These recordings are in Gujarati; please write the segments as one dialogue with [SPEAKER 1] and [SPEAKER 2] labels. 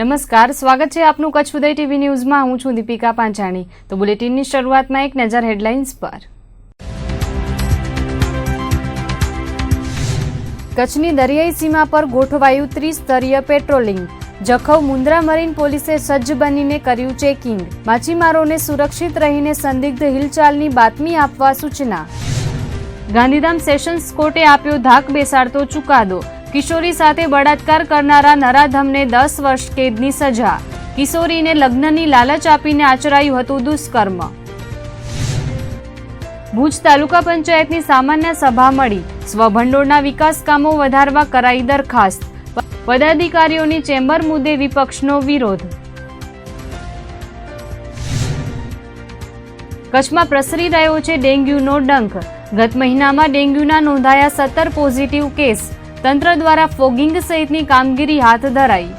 [SPEAKER 1] નમસ્કાર, સ્વાગત છે આપનું કચ્છ ઉદય ટીવી ન્યૂઝમાં। હું છું દીપિકા પાંચાણી। તો બુલેટિનની શરૂઆતમાં એક નજર હેડલાઇન્સ પર। કચ્છની દરિયાઈ સીમા પર ગોઠવાયું ત્રિસ્તરીય પેટ્રોલિંગ। જખૌ મુન્દ્રા મરીન પોલીસે સજ્જ બનીને કર્યું ચેકિંગ। માછીમારોને સુરક્ષિત રહીને સંદિગ્ધ હિલચાલની બાતમી આપવા સૂચના। ગાંધીધામ સેશન્સ કોર્ટે આપ્યો ધાક બેસાડતો ચુકાદો। કિશોરી સાથે બળાત્કાર કરનારા નરાધમને 10 વર્ષ કેદની સજા। કિશોરીને લગ્નની લાલચ આપીને આચરાયું હતું દુષ્કર્મ। ભુજ તાલુકા પંચાયતની સામાન્ય સભા મળી। સ્વભંડોળના વિકાસ કામો વધારવા કરાઈ દરખાસ્ત। પદાધિકારીઓની ચેમ્બર મુદ્દે વિપક્ષનો વિરોધ। કચ્છમાં પ્રસરી રહ્યો છે ડેન્ગ્યુનો ડંખ। ગત મહિનામાં ડેન્ગ્યુના નોંધાયા 17 પોઝિટિવ કેસ। તંત્ર દ્વારા ફોગિંગ સહિતની કામગીરી હાથ ધરાઈ।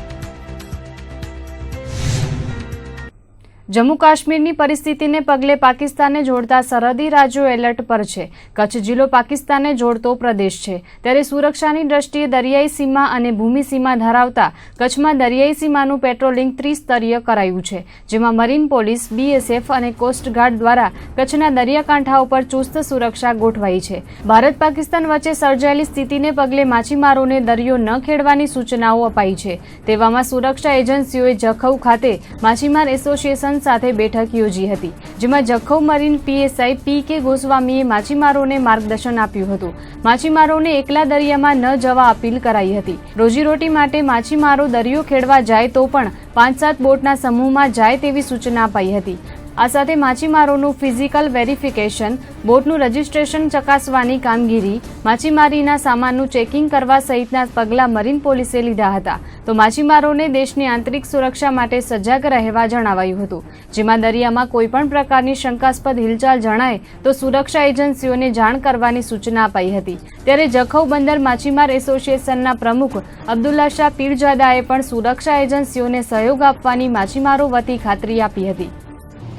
[SPEAKER 1] જમ્મુ કાશ્મીરની પરિસ્થિતિને પગલે પાકિસ્તાનને જોડતા સરહદી રાજ્યો એલર્ટ પર છે। કચ્છ જિલ્લો પાકિસ્તાનને જોડતો પ્રદેશ છે, ત્યારે સુરક્ષાની દ્રષ્ટિએ દરિયાઈ સીમા અને ભૂમિ સીમા ધરાવતા કચ્છમાં દરિયાઈ સીમાનું પેટ્રોલિંગ ત્રિસ્તરીય કરાયું છે, જેમાં મરીન પોલીસ, BSF અને કોસ્ટગાર્ડ દ્વારા કચ્છના દરિયાકાંઠાઓ પર ચુસ્ત સુરક્ષા ગોઠવાઈ છે। ભારત પાકિસ્તાન વચ્ચે સર્જાયેલી સ્થિતિને પગલે માછીમારોને દરિયો ન ખેડવાની સૂચનાઓ અપાઈ છે। તેવામાં સુરક્ષા એજન્સીઓએ જખૌ ખાતે માછીમાર એસોસિએશન સાથે બેઠક યોજી હતી, જેમાં જખૌ મરીન PSI PK ગોસ્વામીએ માછીમારોને માર્ગદર્શન આપ્યું હતું। માછીમારોને એકલા દરિયામાં ન જવા અપીલ કરાઈ હતી। રોજીરોટી માટે માછીમારો દરિયો ખેડવા જાય તો પણ 5-7 બોટના સમૂહમાં જાય તેવી સૂચના અપાઈ હતી। આ સાથે માછીમારોનું ફિઝિકલ વેરિફિકેશન, બોટનું રજીસ્ટ્રેશન ચકાસવાની કામગીરી, માછીમારીના સામાનનું ચેકિંગ કરવા સહિતના પગલાં મરીન પોલીસે લીધા હતા। તો માછીમારોને દેશની આંતરિક સુરક્ષા માટે સજાગ રહેવા જણાવાયું હતું, જેમાં દરિયામાં કોઈપણ પ્રકારની શંકાસ્પદ હિલચાલ જણાય તો સુરક્ષા એજન્સીઓને જાણ કરવાની સૂચના અપાઈ હતી। ત્યારે જખૌ બંદર માછીમાર એસોસિએશનના પ્રમુખ અબ્દુલ્લા શાહ પીરજાદાએ પણ સુરક્ષા એજન્સીઓને સહયોગ આપવાની માછીમારો વતી ખાતરી આપી હતી।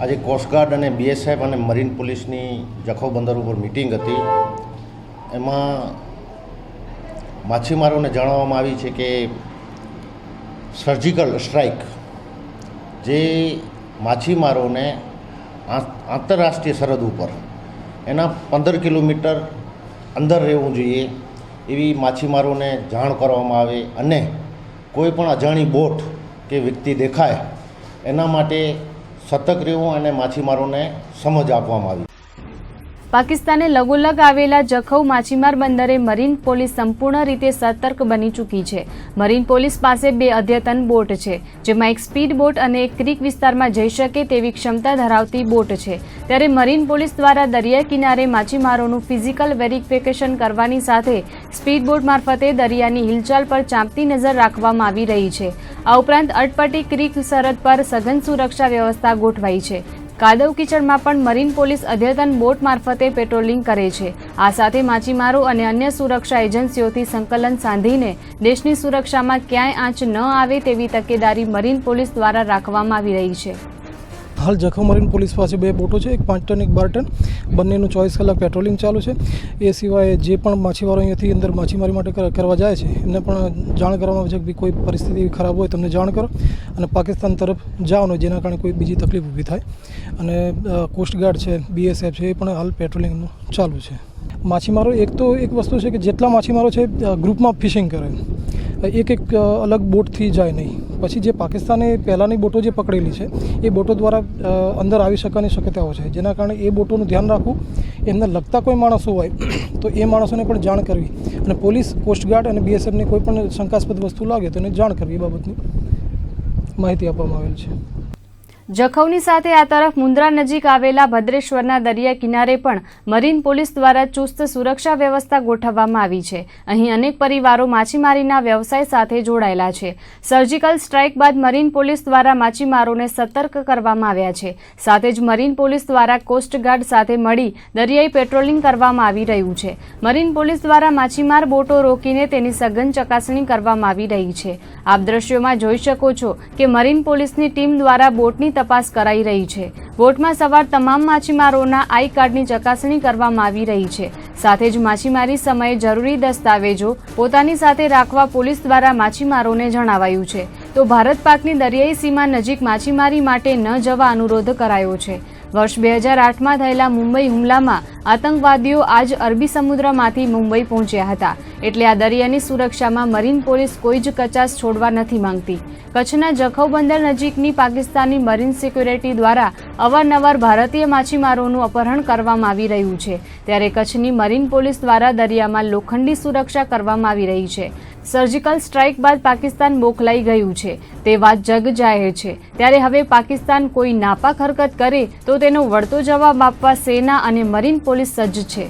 [SPEAKER 2] આજે કોસ્ટગાર્ડ અને BSF અને મરીન પોલીસની જખૌ બંદર ઉપર મિટિંગ હતી। એમાં માછીમારોને જણાવવામાં આવી છે કે સર્જિકલ સ્ટ્રાઇક જે માછીમારોને આંતરરાષ્ટ્રીય સરહદ ઉપર એના 15 કિલોમીટર અંદર રહેવું જોઈએ એવી માછીમારોને જાણ કરવામાં આવે, અને કોઈ પણ અજાણી બોટ કે વ્યક્તિ દેખાય એના માટે સતર્ક રહેવું અને માછીમારોને સમજ આપવામાં આવી।
[SPEAKER 1] પાકિસ્તાને લગોલગ આવેલા જખૌ માછીમાર બંદરે મરીન પોલીસ સંપૂર્ણ રીતે સતર્ક બની ચૂકી છે। મરીન પોલીસ પાસે 2 અદ્યતન બોટ છે, જેમાં એક સ્પીડ બોટ અને એક ક્રીક વિસ્તારમાં જઈ શકે તેવી ક્ષમતા ધરાવતી બોટ છે। ત્યારે મરીન પોલીસ દ્વારા દરિયા કિનારે માછીમારોનું ફિઝિકલ વેરિફિકેશન કરવાની સાથે સ્પીડ બોટ મારફતે દરિયાની હિલચાલ પર ચાંપતી નજર રાખવામાં આવી રહી છે। આ ઉપરાંત અટપટી ક્રીક સરહદ પર સઘન સુરક્ષા વ્યવસ્થા ગોઠવાઈ છે। કાદવ કીચડમાં પણ મરીન પોલીસ અદ્યતન બોટ મારફતે પેટ્રોલિંગ કરે છે। આ સાથે માછીમારો અને અન્ય સુરક્ષા એજન્સીઓથી સંકલન સાધીને દેશની સુરક્ષામાં ક્યાંય આંચ ન આવે તેવી તકેદારી મરીન પોલીસ દ્વારા રાખવામાં આવી રહી છે।
[SPEAKER 3] હાલ જખૌ મરીન પોલીસ પાસે 2 બોટો છે, એક 5 ટન એક 12 ટન, બંનેનું 24 કલાક પેટ્રોલિંગ ચાલુ છે। એ સિવાય જે પણ માછીમારો અહીંયાથી અંદર માછીમારી માટે કરવા જાય છે એમને પણ જાણ કરવામાં આવે છે કે કોઈ પરિસ્થિતિ ખરાબ હોય તમને જાણ કરો અને પાકિસ્તાન તરફ જાઓ ને, જેના કારણે કોઈ બીજી તકલીફ ઊભી થાય। અને કોસ્ટગાર્ડ છે, BSF છે, એ પણ હાલ પેટ્રોલિંગનું ચાલુ છે। માછીમારો એક વસ્તુ છે કે જેટલા માછીમારો છે ગ્રુપમાં ફિશિંગ કરે, એક અલગ બોટથી જાય નહીં। પછી જે પાકિસ્તાને પહેલાંની બોટો જે પકડેલી છે એ બોટો દ્વારા અંદર આવી શકવાની શક્યતાઓ છે, જેના કારણે એ બોટોનું ધ્યાન રાખવું। એમને લગતા કોઈ માણસો હોય તો એ માણસોને પણ જાણ કરવી, અને પોલીસ, કોસ્ટગાર્ડ અને BSFને કોઈ પણ શંકાસ્પદ વસ્તુ લાગે તો એને જાણ કરવી, એ બાબતની માહિતી આપવામાં આવેલ છે।
[SPEAKER 1] જખૌની સાથે આ તરફ મુન્દ્રા નજીક આવેલા ભદ્રેશ્વરના દરિયા કિનારે પણ મરીન પોલીસ દ્વારા ચુસ્ત સુરક્ષા વ્યવસ્થા ગોઠવવામાં આવી છે। અહીં અનેક પરિવારો માછીમારીના વ્યવસાય સાથે જોડાયેલા છે। સર્જિકલ સ્ટ્રાઇક બાદ મરીન પોલીસ દ્વારા માછીમારોને સતર્ક કરવામાં આવ્યા છે। સાથે જ મરીન પોલીસ દ્વારા કોસ્ટગાર્ડ સાથે મળી દરિયાઈ પેટ્રોલિંગ કરવામાં આવી રહ્યું છે। મરીન પોલીસ દ્વારા માછીમાર બોટો રોકીને તેની સઘન ચકાસણી કરવામાં આવી રહી છે। આપ દ્રશ્યોમાં જોઈ શકો છો કે મરીન પોલીસની ટીમ દ્વારા બોટની તપાસ કરાઈ રહી છે। બોટમાં સવાર તમામ માછીમારોના આઈ કાર્ડની ચકાસણી કરવામાં આવી રહી છે। સાથે જ માછીમારી સમયે જરૂરી દસ્તાવેજો પોતાની સાથે રાખવા પોલીસ દ્વારા માછીમારોને જણાવાયું છે। તો ભારત પાકની દરિયાઈ સીમા નજીક માછીમારી માટે ન જવા અનુરોધ કરાયો છે. વર્ષ 2008માં થયેલા મુંબઈ હુમલામાં આતંકવાદીઓ આજ અરબી સમુદ્રમાંથી મુંબઈ પહોંચ્યા હતા, એટલે આ દરિયાની સુરક્ષામાં મરીન પોલીસ કોઈ જ કચાશ છોડવા નથી માંગતી. કચ્છના જખૌ બંદર નજીકની પાકિસ્તાની મરીન સિક્યુરિટી દ્વારા અવારનવાર ભારતીય માછીમારોનું અપહરણ કરવામાં આવી રહ્યું છે, ત્યારે કચ્છની મરીન પોલીસ દ્વારા દરિયામાં લોખંડી સુરક્ષા કરવામાં આવી રહી છે. સર્જિકલ સ્ટ્રાઇક બાદ પાકિસ્તાન બોખલાઈ ગયું છે તે વાત જગ જાહેર છે, ત્યારે હવે પાકિસ્તાન કોઈ નાપાક હરકત કરે તો તેનો વળતો જવાબ આપવા સેના અને મરીન પોલીસ સજ્જ છે.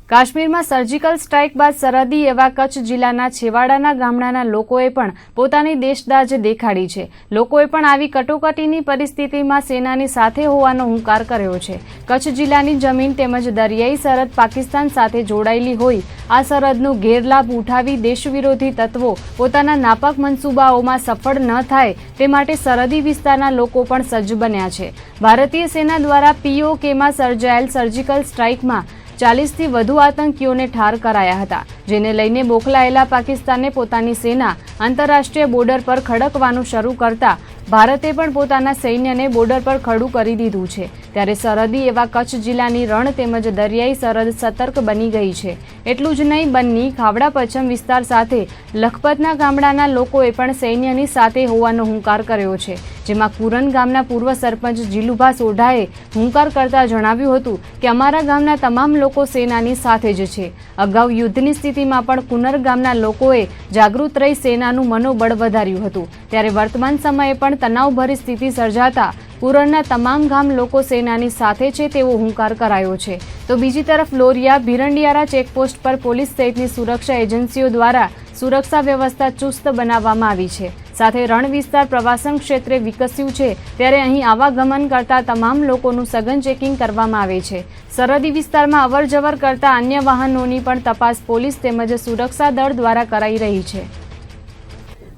[SPEAKER 1] કાશ્મીરમાં સર્જિકલ સ્ટ્રાઇક બાદ સરહદી એવા કચ્છ જિલ્લાના છેવાડાના ગામડાના લોકોએ પણ પોતાની દેશદાઝ દેખાડી છે. લોકોએ પણ આવી કટોકટીની પરિસ્થિતિમાં સેનાની સાથે હોવાનો હુંકાર કર્યો છે. કચ્છ જિલ્લાની જમીન તેમજ દરિયાઈ સરહદ પાકિસ્તાન સાથે જોડાયેલી હોય આ સરહદનો ગેરલાભ ઉઠાવી દેશવિરોધી તત્વો પોતાના નાપાક મનસૂબાઓમાં સફળ ન થાય તે માટે સરહદી વિસ્તારના લોકો પણ સજ્જ બન્યા છે. ભારતીય સેના દ્વારા POKમાં સર્જાયેલ સર્જિકલ સ્ટ્રાઇકમાં 40થી વધુ આતંકીઓને ઠાર કરાયા હતા, જેને લઈને બોખલાયેલા પાકિસ્તાને પોતાની સેના આંતરરાષ્ટ્રીય બોર્ડર પર ખડકવાનું શરૂ કરતા ભારતે પણ પોતાના સૈન્યને બોર્ડર પર ખડું કરી દીધું છે. ત્યારે સરહદી એવા કચ્છ જિલ્લાની રણ તેમજ દરિયાઈ સરહદ સતર્ક બની ગઈ છે. એટલું જ નહીં, બન્ની ખાવડા પચ્છમ વિસ્તાર સાથે લખપતના ગામડાના લોકોએ પણ સૈન્યની સાથે હોવાનો હુંકાર કર્યો છે, જેમાં કુરન ગામના પૂર્વ સરપંચ જીલુભા સોઢાએ હુંકાર કરતા જણાવ્યું હતું કે અમારા ગામના તમામ લોકો સેનાની સાથે જ છે. અગાઉ યુદ્ધની સ્થિતિમાં પણ કુનર ગામના લોકોએ જાગૃત રહી સેનાનું મનોબળ વધાર્યું હતું, ત્યારે વર્તમાન સમયે પણ તણાવભરી સ્થિતિ સર્જાતા કુરનના તમામ ગામ લોકો સેનાની સાથે છે તેવો હુંકાર કરાયો છે. તો બીજી તરફ લોરિયા ભીરંડિયારા ચેકપોસ્ટ પર પોલીસ સહિતની સુરક્ષા એજન્સીઓ દ્વારા સુરક્ષા વ્યવસ્થા ચુસ્ત બનાવવામાં આવી છે. સાથે રણ વિસ્તાર પ્રવાસન ક્ષેત્રે વિકસ્યું છે, ત્યારે અહીં આવાગમન કરતા તમામ લોકોનું સઘન ચેકિંગ કરવામાં આવે છે. સરહદી વિસ્તારમાં અવરજવર કરતા અન્ય વાહનોની પણ તપાસ પોલીસ તેમજ સુરક્ષા દળ દ્વારા કરાઈ રહી છે.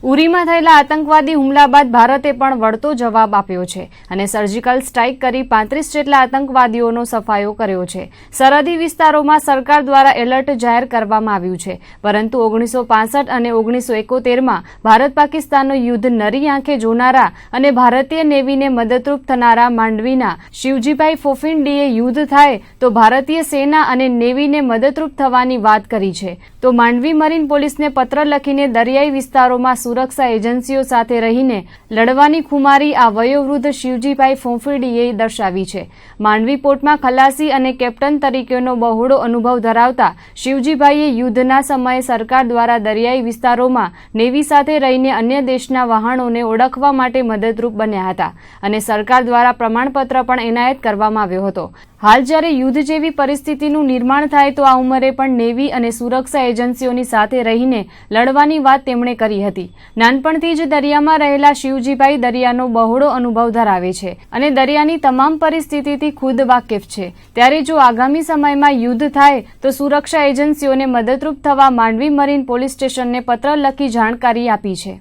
[SPEAKER 1] ઉરીમાં થયેલા આતંકવાદી હુમલા બાદ ભારતે પણ વળતો જવાબ આપ્યો છે અને સર્જિકલ સ્ટ્રાઇક કરી 35 જેટલા આતંકવાદીઓનો સફાયો કર્યો છે. સરહદી વિસ્તારોમાં સરકાર દ્વારા એલર્ટ જાહેર કરવામાં આવ્યું છે, પરંતુ 1965 અને 1971માં ભારત પાકિસ્તાનનો યુદ્ધ નરી આંખે જોનારા અને ભારતીય નેવીને મદદરૂપ થનારા માંડવીના શિવજીભાઈ ફોફિંડીએ યુદ્ધ થાય તો ભારતીય સેના અને નેવીને મદદરૂપ થવાની વાત કરી છે. તો માંડવી મરીન પોલીસને પત્ર લખીને દરિયાઈ વિસ્તારોમાં સુરક્ષા એજન્સીઓ સાથે રહીને લડવાની ખુમારી આ વયોવૃદ્ધ શિવજીભાઈ ફોફિડીએ દર્શાવી છે. માંડવી પોર્ટમાં ખલાસી અને કેપ્ટન તરીકેનો બહોળો અનુભવ ધરાવતા શિવજીભાઈએ યુદ્ધના સમયે સરકાર દ્વારા દરિયાઈ વિસ્તારોમાં નેવી સાથે રહીને અન્ય દેશના વહાણોને ઓળખવા માટે મદદરૂપ બન્યા હતા અને સરકાર દ્વારા પ્રમાણપત્ર પણ એનાયત કરવામાં આવ્યો હતો. હાલ જ્યારે યુદ્ધ જેવી પરિસ્થિતિનું નિર્માણ થાય તો આ ઉંમરે પણ નેવી અને સુરક્ષા એજન્સીઓની સાથે રહીને લડવાની વાત તેમણે કરી હતી. નાનપણથી જ દરિયામાં રહેલા શિવજીભાઈ દરિયાનો બહોળો અનુભવ ધરાવે છે અને દરિયાની તમામ પરિસ્થિતિથી ખુદ વાકેફ છે. ત્યારે જો આગામી સમયમાં યુદ્ધ થાય તો સુરક્ષા એજન્સીઓને મદદરૂપ થવા માંડવી મરીન પોલીસ સ્ટેશનને પત્ર લખી જાણકારી આપી છે.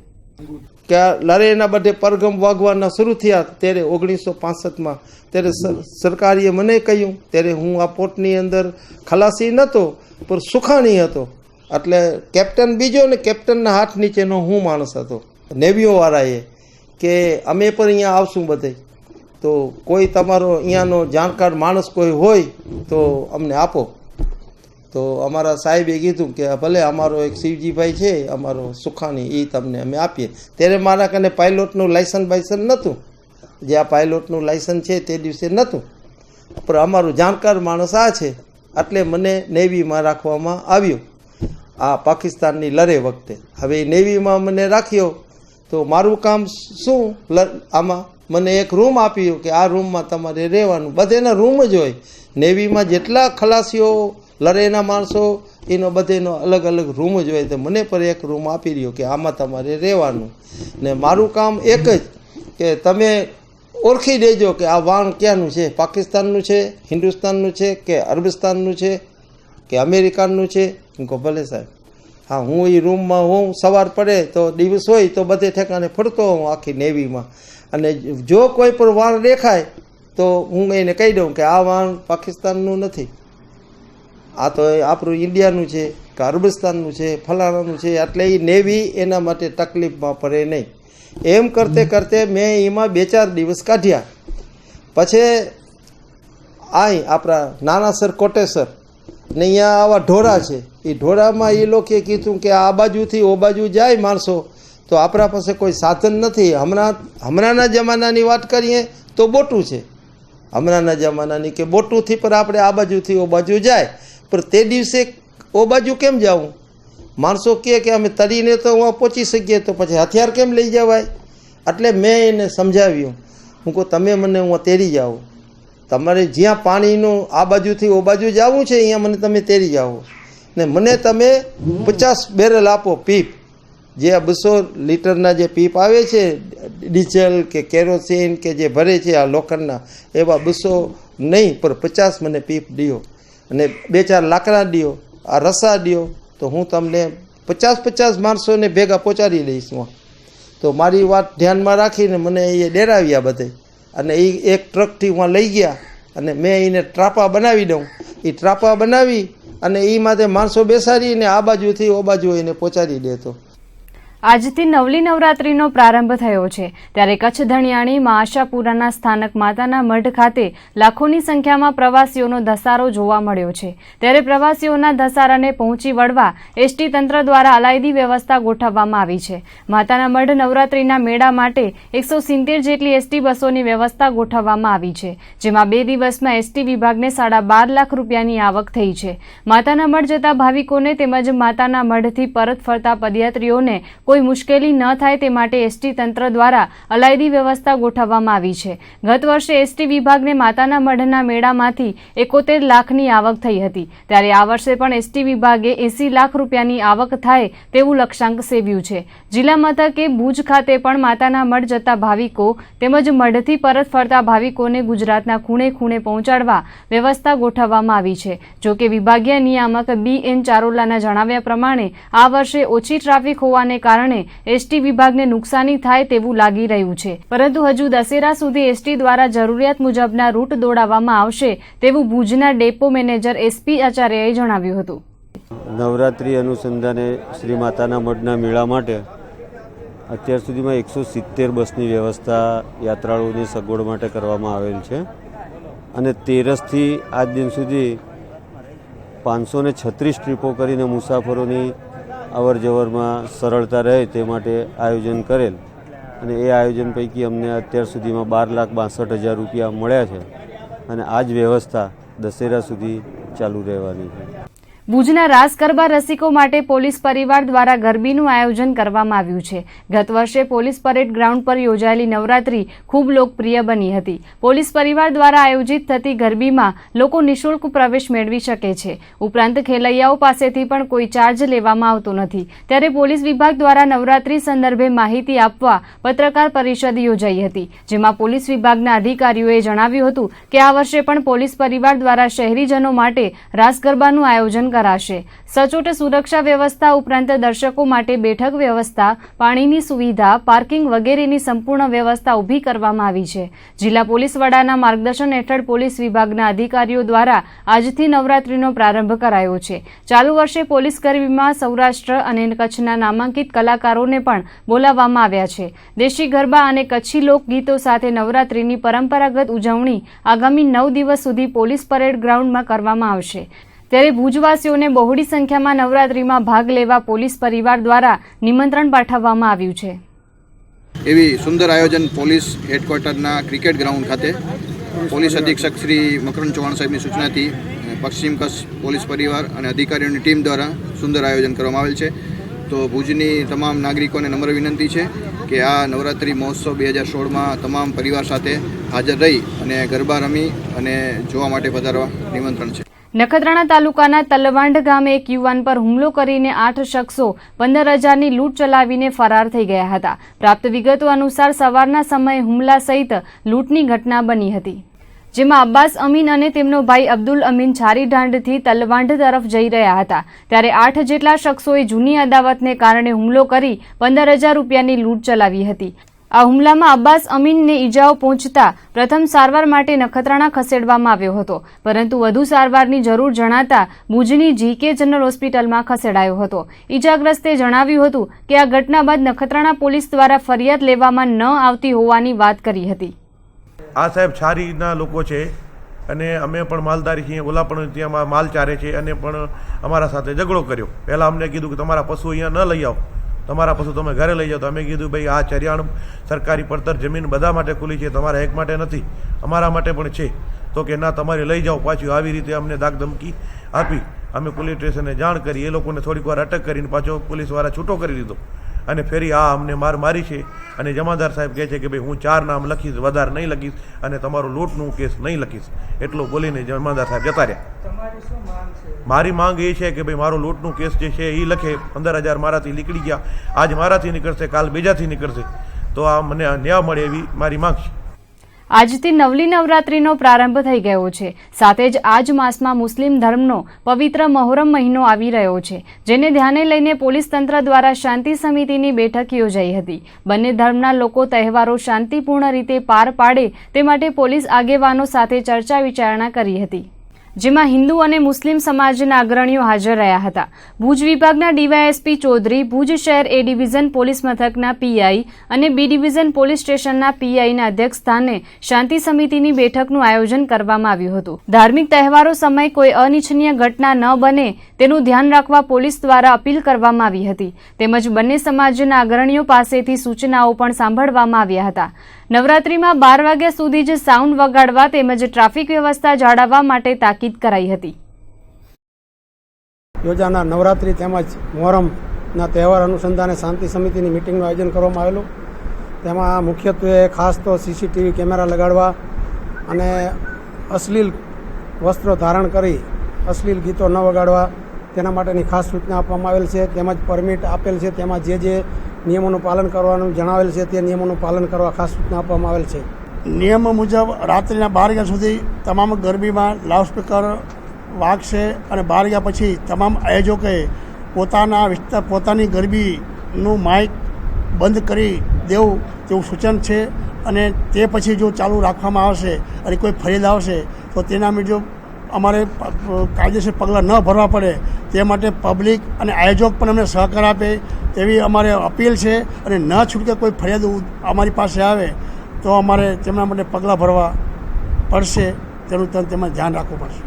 [SPEAKER 4] કે લડાઈના બધે પરગમ વાગવાના શરૂ થયા ત્યારે 1965માં ત્યારે સરકારીએ મને કહ્યું, ત્યારે હું આ પોર્ટની અંદર ખલાસી નહોતો પણ સુખાણી હતો, એટલે કેપ્ટન બીજો ને કેપ્ટનના હાથ નીચેનો હું માણસ હતો. નેવીઓવાળાએ કે અમે પણ અહીંયા આવશું બધે, તો કોઈ તમારો અહીંયાનો જાણકાર માણસ કોઈ હોય તો અમને આપો. તો અમારા સાહેબે કીધું કે ભલે અમારો એક શિવજીભાઈ છે અમારો સુખાણી, એ તમને અમે આપીએ. ત્યારે મારા કને પાયલોટનું લાયસન્સ નહોતું, જે આ પાયલોટનું લાયસન્સ છે તે દિવસે નહોતું, પણ અમારું જાણકાર માણસ આ છે એટલે મને નેવીમાં રાખવામાં આવ્યો આ પાકિસ્તાનની લડે વખતે. હવે નેવીમાં મને રાખ્યો તો મારું કામ શું, આમાં મને એક રૂમ આપ્યો કે આ રૂમમાં તમારે રહેવાનું. બધેના રૂમ જ હોય નેવીમાં, જેટલા ખલાસીઓ લડેના માણસો એનો બધેનો અલગ અલગ રૂમ જ હોય. તો મને પણ એક રૂમ આપી રહ્યો કે આમાં તમારે રહેવાનું, ને મારું કામ એક જ કે તમે ઓળખી દેજો કે આ વાણ ક્યાંનું છે, પાકિસ્તાનનું છે, હિન્દુસ્તાનનું છે કે અરબસ્તાનનું છે કે અમેરિકાનું છે. કહો ભલે સાહેબ. હા, હું એ રૂમમાં હું સવાર પડે તો દિવસ હોય તો બધે ઠેકાણે ફરતો હોઉં આખી નેવીમાં, અને જો કોઈ પણ વાણ દેખાય તો હું એને કહી દઉં કે આ વાણ પાકિસ્તાનનું નથી, આ તો આપણું ઇન્ડિયાનું છે કે અરબસ્તાનનું છે, ફલાણાનું છે, એટલે એ નેવી એના માટે તકલીફમાં પડે નહીં. એમ કરતે કરતે મેં એમાં 2-4 દિવસ કાઢ્યા. પછી આપણા નાનાસર કોટેસર ને અહીંયા આવા ઢોરા છે, એ ઢોરામાં એ લોકોએ કીધું કે આ બાજુથી ઓ બાજુ જાય માણસો, તો આપણા પાસે કોઈ સાધન નથી. હમણાંના જમાનાની વાત કરીએ તો બોટું છે, હમણાંના જમાનાની કે બોટુંથી પર આપણે આ બાજુથી ઓ બાજુ જાય. પણ તે દિવસે ઓ બાજુ કેમ જવું? માણસો કહે કે અમે તરીને તો હું પહોંચી શકીએ, તો પછી હથિયાર કેમ લઈ જવાય? એટલે મેં એને સમજાવ્યું. હું કહું તમે મને હું તેરી જાઓ, તમારે જ્યાં પાણીનું આ બાજુથી ઓ બાજુ જવું છે અહીંયા મને તમે તેરી જાઓ ને મને તમે 50 બેરલ આપો પીપ, જે આ 200 લીટરના જે પીપ આવે છે ડીઝલ કે કેરોસીન કે જે ભરે છે આ લોખંડના, એવા 200 નહીં પણ 50 મને પીપ દો અને 2-4 લાકડા દો, આ રસા દો, તો હું તમને 50 માણસોને ભેગા પહોંચાડી દઈશ. તો મારી વાત ધ્યાનમાં રાખીને મને એ ડેરાવ્યા બધે, અને એ એક ટ્રકથી હું લઈ ગયા અને મેં એને ટ્રાપા બનાવી દઉં. એ ટ્રાપા બનાવી અને એ માટે માણસો બેસાડીને આ બાજુથી ઓ બાજુ એને પહોંચાડી દેતો.
[SPEAKER 1] આજથી નવલી નવરાત્રીનો પ્રારંભ થયો છે, ત્યારે કચ્છ ધણિયાણીમાં આશાપુરાના સ્થાનક માતાના મઢ ખાતે લાખોની સંખ્યામાં પ્રવાસીઓનો ધસારો જોવા મળ્યો છે. ત્યારે પ્રવાસીઓના ધસારાને પહોંચી વળવા એસટી તંત્ર દ્વારા અલાયદી વ્યવસ્થા ગોઠવવામાં આવી છે. માતાના મઢ નવરાત્રીના મેળા માટે 170 જેટલી એસટી બસોની વ્યવસ્થા ગોઠવવામાં આવી છે, જેમાં 2 દિવસમાં એસટી વિભાગને 12.5 લાખ રૂપિયાની આવક થઈ છે. માતાના મઢ જતા ભાવિકોને તેમજ માતાના મઢથી પરત ફરતા પદયાત્રીઓને કોઈ મુશ્કેલી ન થાય તે માટે એસટી તંત્ર દ્વારા અલાયદી વ્યવસ્થા ગોઠવવામાં આવી છે. ગત વર્ષે એસટી વિભાગને માતાના મઢના મેળામાંથી 71 લાખની આવક થઈ હતી, ત્યારે આ વર્ષે પણ એસટી વિભાગે 80 લાખ રૂપિયાની આવક થાય તેવું લક્ષ્યાંક સેવ્યું છે. જિલ્લા મથકે ભુજ ખાતે પણ માતાના મઢ જતા ભાવિકો તેમજ મઢથી પરત ફરતા ભાવિકોને ગુજરાતના ખૂણે ખૂણે પહોંચાડવા વ્યવસ્થા ગોઠવવામાં આવી છે. જોકે વિભાગીય નિયામક BN ચારોલાના જણાવ્યા પ્રમાણે આ વર્ષે ઓછી ટ્રાફિક હોવાને કારણે એસટી વિભાગને નુકસાની થાય તેવું લાગી રહ્યું છે, પરંતુ હજુ દશેરા સુધી એસટી દ્વારા જરૂરિયાત મુજબના રૂટ દોડાવવામાં આવશે તેવું ભુજના ડેપો મેનેજર SP આચાર્યએ જણાવ્યું હતું.
[SPEAKER 5] નવરાત્રી અનુસંધાને શ્રી માતાના મઢના મેળા માટે અત્યાર સુધીમાં 170 બસની વ્યવસ્થા યાત્રાળુઓની સગવડ માટે કરવામાં આવેલ છે, અને 13થી આજ દિન સુધી 536 ટ્રીપો કરીને મુસાફરોની અવર જવરમાં સરળતા રહે તે માટે આયોજન કરેલ, અને એ આયોજન પૈકી અમને અત્યાર સુધીમાં 12,62,000 રૂપિયા મળ્યા છે, અને આ જ વ્યવસ્થા દશેરા સુધી ચાલુ રહેવાની છે.
[SPEAKER 1] ભુજના રાસ ગરબા રસિકો માટે પોલીસ પરિવાર દ્વારા ગરબીનું આયોજન કરવામાં આવ્યું છે. ગત વર્ષે પોલીસ પરેડ ગ્રાઉન્ડ પર યોજાયેલી નવરાત્રી ખૂબ લોકપ્રિય બની હતી. પોલીસ પરિવાર દ્વારા આયોજિત થતી ગરબીમાં લોકો નિઃશુલ્ક પ્રવેશ મેળવી શકે છે. ઉપરાંત ખેલૈયાઓ પાસેથી પણ કોઈ ચાર્જ લેવામાં આવતો નથી. ત્યારે પોલીસ વિભાગ દ્વારા નવરાત્રી સંદર્ભે માહિતી આપવા પત્રકાર પરિષદ યોજાઈ હતી, જેમાં પોલીસ વિભાગના અધિકારીઓએ જણાવ્યું હતું કે આ વર્ષે પણ પોલીસ પરિવાર દ્વારા શહેરીજનો માટે રાસ ગરબાનું આયોજન કરાશે. સચોટ સુરક્ષા વ્યવસ્થા ઉપરાંત દર્શકો માટે બેઠક વ્યવસ્થા, પાણીની સુવિધા, પાર્કિંગ વગેરેની સંપૂર્ણ વ્યવસ્થા ઊભી કરવામાં આવી છે. જિલ્લા પોલીસ વડાના માર્ગદર્શન હેઠળ પોલીસ વિભાગના અધિકારીઓ દ્વારા આજથી નવરાત્રીનો પ્રારંભ કરાયો છે. ચાલુ વર્ષે પોલીસ ગરબીમાં સૌરાષ્ટ્ર અને કચ્છના નામાંકિત કલાકારોને પણ બોલાવવામાં આવ્યા છે. દેશી ગરબા અને કચ્છી લોકગીતો સાથે નવરાત્રીની પરંપરાગત ઉજવણી આગામી 9 દિવસ સુધી પોલીસ પરેડ ગ્રાઉન્ડમાં કરવામાં આવશે. ત્યારે ભુજવાસીઓને બહોળી સંખ્યામાં નવરાત્રીમાં ભાગ લેવા પોલીસ પરિવાર દ્વારા નિમંત્રણ પાઠવવામાં આવ્યું છે.
[SPEAKER 6] એવી સુંદર આયોજન પોલીસ હેડક્વાર્ટરના ક્રિકેટ ગ્રાઉન્ડ ખાતે પોલીસ અધિક્ષક શ્રી મકરંદ ચૌહાણ સાહેબની સૂચનાથી પશ્ચિમ કચ્છ પોલીસ પરિવાર અને અધિકારીઓની ટીમ દ્વારા સુંદર આયોજન કરવામાં આવેલ છે. તો ભુજની તમામ નાગરિકોને નમ્ર વિનંતી છે કે આ નવરાત્રિ મહોત્સવ 2016માં તમામ પરિવાર સાથે હાજર રહી અને ગરબા રમી અને જોવા માટે પધારવા નિમંત્રણ છે.
[SPEAKER 1] નખત્રાણા તાલુકાના તલવાંઢ ગામે એક યુવાન પર હુમલો કરીને 8 શખ્સો 15,000ની લૂંટ ચલાવીને ફરાર થઈ ગયા હતા. પ્રાપ્ત વિગતો અનુસાર સવારના સમયે હુમલા સહિત લૂંટની ઘટના બની હતી, જેમાં અબ્બાસ અમીન અને તેમનો ભાઈ અબ્દુલ અમીન છારીઢાંઢથી તલવાંઢ તરફ જઈ રહ્યા હતા. ત્યારે 8 જેટલા શખ્સોએ જૂની અદાવતને કારણે હુમલો કરી 15,000 રૂપિયાની લૂંટ ચલાવી હતી. આ હુમલામાં અબ્બાસ અમીનને ઈજાઓ પહોંચતા પ્રથમ સારવાર માટે નખત્રાણા ખસેડવામાં આવ્યો હતો, પરંતુ વધુ સારવારની જરૂર જણાતા ભુજની GK જનરલ હોસ્પિટલમાં ખસેડાયો હતો. ઈજાગ્રસ્તે જણાવ્યું હતું કે આ ઘટના બાદ નખત્રાણા પોલીસ દ્વારા ફરિયાદ લેવામાં ન આવતી હોવાની વાત કરી હતી.
[SPEAKER 7] આ સાહેબ છારીના લોકો છે અને અમે પણ માલધારી છીએ, ઓલા પણ ત્યાં માલ ચારે છે અને પણ અમારા સાથે ઝઘડો કર્યો. પહેલાં અમને કીધું કે તમારા પશુ અહીંયા ન લઈ આવો, તમારા પશુ તમે ઘરે લઈ જાઓ. તો અમે કીધું ભાઈ આ ચરિયાણ સરકારી પડતર જમીન બધા માટે ખુલ્લી છે, તમારા એક માટે નથી, અમારા માટે પણ છે. તો કે ના તમારે લઈ જાઓ પાછું. આવી રીતે અમને દાગ ધમકી આપી. અમે પોલીસ સ્ટેશને જાણ કરી, એ લોકોને થોડીક વાર અટક કરીને પાછો પોલીસવાળા છૂટો કરી દીધો અને ફેરી આ અમને મારી છે. અને જમાદાર સાહેબ કહે છે કે ભાઈ હું 4 નામ લખીશ, વધારે નહીં લખીશ અને તમારો લૂંટનું કેસ નહીં લખીશ. એટલું બોલીને જમાદાર સાહેબ જતા રહ્યા. મારી માંગ એ છે કે ભાઈ મારો લૂંટનું કેસ જે છે એ લખે. 15,000 મારાથી નીકળી ગયા, આજ મારાથી નીકળશે, કાલ બીજાથી નીકળશે, તો આ મને ન્યાય મળે એવી મારી માંગ છે.
[SPEAKER 1] આજથી નવલી નવરાત્રીનો પ્રારંભ થઈ ગયો છે. સાથે જ આજ માસમાં મુસ્લિમ ધર્મનો પવિત્ર મહોરમ મહિનો આવી રહ્યો છે, જેને ધ્યાને લઈને પોલીસ તંત્ર દ્વારા શાંતિ સમિતિની બેઠક યોજાઈ હતી. બંને ધર્મના લોકો તહેવારો શાંતિપૂર્ણ રીતે પાર પાડે તે માટે પોલીસ આગેવાનો સાથે ચર્ચા વિચારણા કરી હતી, જેમાં હિન્દુ અને મુસ્લિમ સમાજના અગ્રણીઓ હાજર રહ્યા હતા. ભુજ વિભાગના DYSP ચૌધરી, ભુજ શહેર A ડિવિઝન પોલીસ મથકના PI અને B ડિવિઝન પોલીસ સ્ટેશનના PIના અધ્યક્ષસ્થાને શાંતિ સમિતિની બેઠકનું આયોજન કરવામાં આવ્યું હતું. ધાર્મિક તહેવારો સમયે કોઈ અનિચ્છનીય ઘટના ન બને તેનું ધ્યાન રાખવા પોલીસ દ્વારા અપીલ કરવામાં આવી હતી. તેમજ બંને સમાજના અગ્રણીઓ પાસેથી સૂચનાઓ પણ સાંભળવામાં આવ્યા હતા. નવરાત્રીમાં 12 વાગ્યા સુધી જ સાઉન્ડ વગાડવા તેમજ ટ્રાફિક વ્યવસ્થા જાળવવા માટે તાકીદ કરાઈ હતી.
[SPEAKER 8] યોજાનાર નવરાત્રિ તેમજ મોહરમના તહેવાર અનુસંધાને શાંતિ સમિતિની મિટિંગનું આયોજન કરવામાં આવેલું. તેમાં મુખ્યત્વે ખાસ તો CCTV કેમેરા લગાડવા અને અશ્લીલ વસ્ત્રો ધારણ કરી અશ્લીલ ગીતો ન વગાડવા તેના માટેની ખાસ સૂચના આપવામાં આવેલ છે. તેમજ પરમિટ આપેલ છે, તેમાં જે નિયમોનું પાલન કરવાનું જણાવેલ છે તે નિયમોનું પાલન કરવા ખાસ સૂચના આપવામાં આવેલ છે.
[SPEAKER 9] નિયમો મુજબ રાત્રિના 12 વાગ્યા સુધી તમામ ગરબીમાં લાઉડસ્પીકર વાગશે અને 12 વાગ્યા પછી તમામ આયોજકોએ પોતાની ગરબીનું માઇક બંધ કરી દેવું તેવું સૂચન છે. અને તે પછી જો ચાલુ રાખવામાં આવશે અને કોઈ ફરિયાદ આવશે તો તેના મુજબ અમારે કાયદેસર પગલાં ન ભરવા પડે તે માટે પબ્લિક અને આયોજક પણ અમને સહકાર આપે તેવી અમારે અપીલ છે. અને ન છૂટકે કોઈ ફરિયાદ અમારી પાસે આવે તો અમારે તેમના માટે પગલાં ભરવા પડશે, તેનું તેમાં ધ્યાન રાખવું પડશે.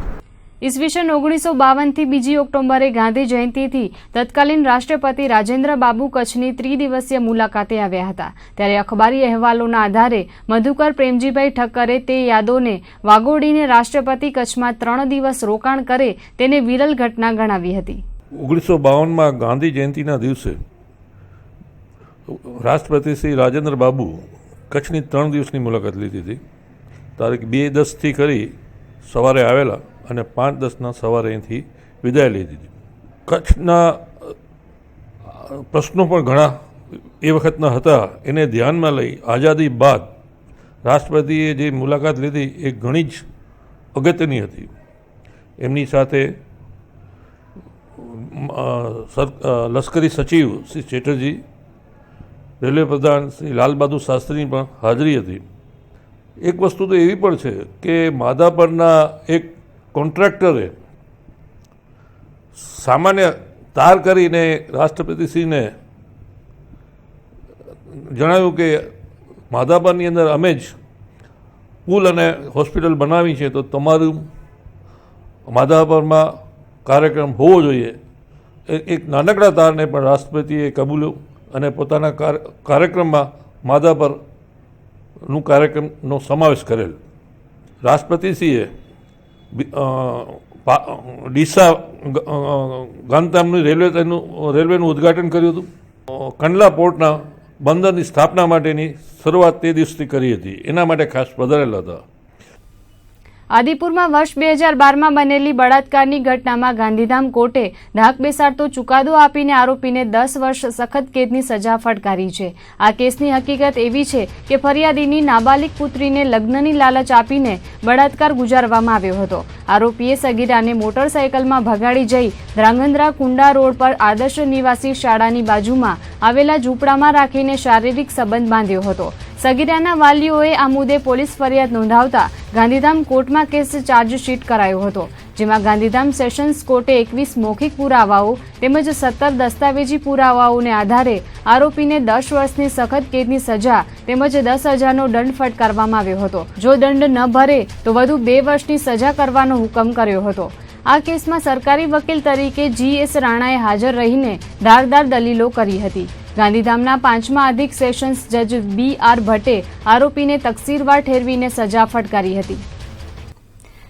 [SPEAKER 1] ઈસવીસન 1952 થી 2 ઓક્ટોબરે ગાંધી જયંતિથી તત્કાલીન રાષ્ટ્રપતિ રાજેન્દ્ર બાબુ કચ્છની ત્રિદિવસીય મુલાકાતે આવ્યા હતા. ત્યારે અખબારી અહેવાલોના આધારે મધુકર પ્રેમજીભાઈ ઠક્કરે તે યાદોને વાગોડીને રાષ્ટ્રપતિ કચ્છમાં 3 દિવસ રોકાણ કરે તેને વિરલ ઘટના ગણાવી હતી.
[SPEAKER 10] 1952માં ગાંધી જયંતિના દિવસે રાષ્ટ્રપતિ શ્રી રાજેન્દ્ર બાબુ કચ્છની 3 દિવસની મુલાકાત લીધી હતી. તારીખ 2-10થી કરી સવારે આવેલા અને 5-10ના સવારે અહીંથી વિદાય લીધી હતી. કચ્છના પ્રશ્નો પણ ઘણા એ વખતના હતા, એને ધ્યાનમાં લઈ આઝાદી બાદ રાષ્ટ્રપતિએ જે મુલાકાત લીધી એ ઘણી જ અગત્યની હતી. એમની સાથે લશ્કરી સચિવ શ્રી ચેટર્જી, રેલવે પ્રધાન શ્રી લાલબહાદુર શાસ્ત્રીની પણ હાજરી હતી. એક વસ્તુ તો એવી પણ છે કે માધાપરના એક કોન્ટ્રાક્ટરે સામાન્ય તાર કરીને રાષ્ટ્રપતિશ્રીને જણાવ્યું કે માધાપરની અંદર અમે જ પુલ અને હોસ્પિટલ બનાવી છે, તો તમારું માધાપરમાં કાર્યક્રમ હોવો જોઈએ. એક નાનકડા તારને પણ રાષ્ટ્રપતિએ કબૂલ્યો અને પોતાના કાર્યક્રમમાં માધાપરનું કાર્યક્રમનો સમાવેશ કરેલ. રાષ્ટ્રપતિશ્રીએ ડીસા ગાંધીધામની રેલવેનું ઉદ્ઘાટન કર્યું હતું. કંડલા પોર્ટના બંદરની સ્થાપના માટેની શરૂઆત તે દિવસથી કરી હતી. એના માટે ખાસ પધારેલા હતા.
[SPEAKER 1] આદિપુરમાં વર્ષ 2012માં બનેલી બળાત્કારની ઘટનામાં ગાંધીધામ કોર્ટે ધાક બેસાડતો ચુકાદો આપીને આરોપીને 10 વર્ષ સખત કેદની સજા ફટકારી છે. આ કેસની હકીકત એવી છે કે ફરિયાદીની નાબાલિગ પુત્રીને લગ્નની લાલચ આપીને બળાત્કાર ગુજારવામાં આવ્યો હતો. આરોપીએ સગીરાને મોટરસાયકલમાં ભગાડી જઈ ધ્રાંગધ્રા કુંડા રોડ પર આદર્શ નિવાસી શાળાની બાજુમાં આવેલા ઝૂંપડામાં રાખીને શારીરિક સંબંધ બાંધ્યો હતો. સગીરાના વાલીઓએ આ મુદ્દે પોલીસ ફરિયાદ નોંધાવતા ગાંધીધામ કોર્ટમાં કેસ ચાર્જશીટ કરાયો હતો, જેમાં ગાંધીધામ સેશન્સ કોર્ટે 21 મૌખિક પુરાવાઓ તેમજ 17 દસ્તાવેજી પુરાવાઓને આધારે આરોપીને 10 વર્ષની સખત કેદની સજા તેમજ 10,000નો દંડ ફટકારવામાં આવ્યો હતો. જો દંડ ન ભરે તો વધુ 2 વર્ષની સજા કરવાનો હુકમ કર્યો હતો. આ કેસમાં સરકારી વકીલ તરીકે GS રાણાએ હાજર રહીને ધારદાર દલીલો કરી હતી. ગાંધીધામના 5મા અધિક સેશન્સ જજ BR ભટ્ટે આરોપીને તકસીરવાર ઠેરવીને સજા ફટકારી હતી.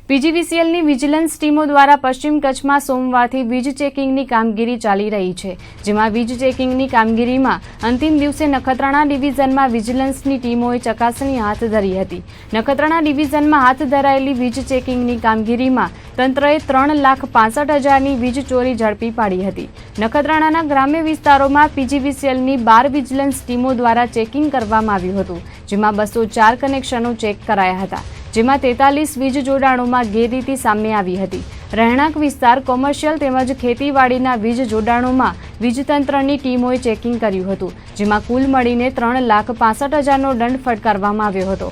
[SPEAKER 1] PGVCLની વિજિલન્સ ટીમો દ્વારા પશ્ચિમ કચ્છમાં સોમવારથી વીજ ચેકિંગની કામગીરી ચાલી રહી છે, જેમાં વીજ ચેકિંગની કામગીરીમાં અંતિમ દિવસે નખત્રાણા ડિવિઝનમાં વિજિલન્સની ટીમોએ ચકાસણી હાથ ધરી હતી. નખત્રાણા ડિવિઝનમાં હાથ ધરાયેલી વીજ ચેકિંગની કામગીરીમાં તંત્રએ 3,65,000ની વીજ ચોરી ઝડપી પાડી હતી. નખત્રાણાના ગ્રામ્ય વિસ્તારોમાં PGVCLની 12 વિજિલન્સ ટીમો દ્વારા ચેકિંગ કરવામાં આવ્યું હતું, જેમાં 204 કનેક્શનો ચેક કરાયા હતા, જેમાં 43 વીજ જોડાણોમાં ગેરરીતિ સામે આવી હતી. રહેણાંક વિસ્તાર, કોમર્શિયલ તેમજ ખેતીવાડીના વીજ જોડાણોમાં વીજતંત્રની ટીમોએ ચેકિંગ કર્યું હતું, જેમાં કુલ મળીને 3,65,000નો દંડ ફટકારવામાં આવ્યો હતો.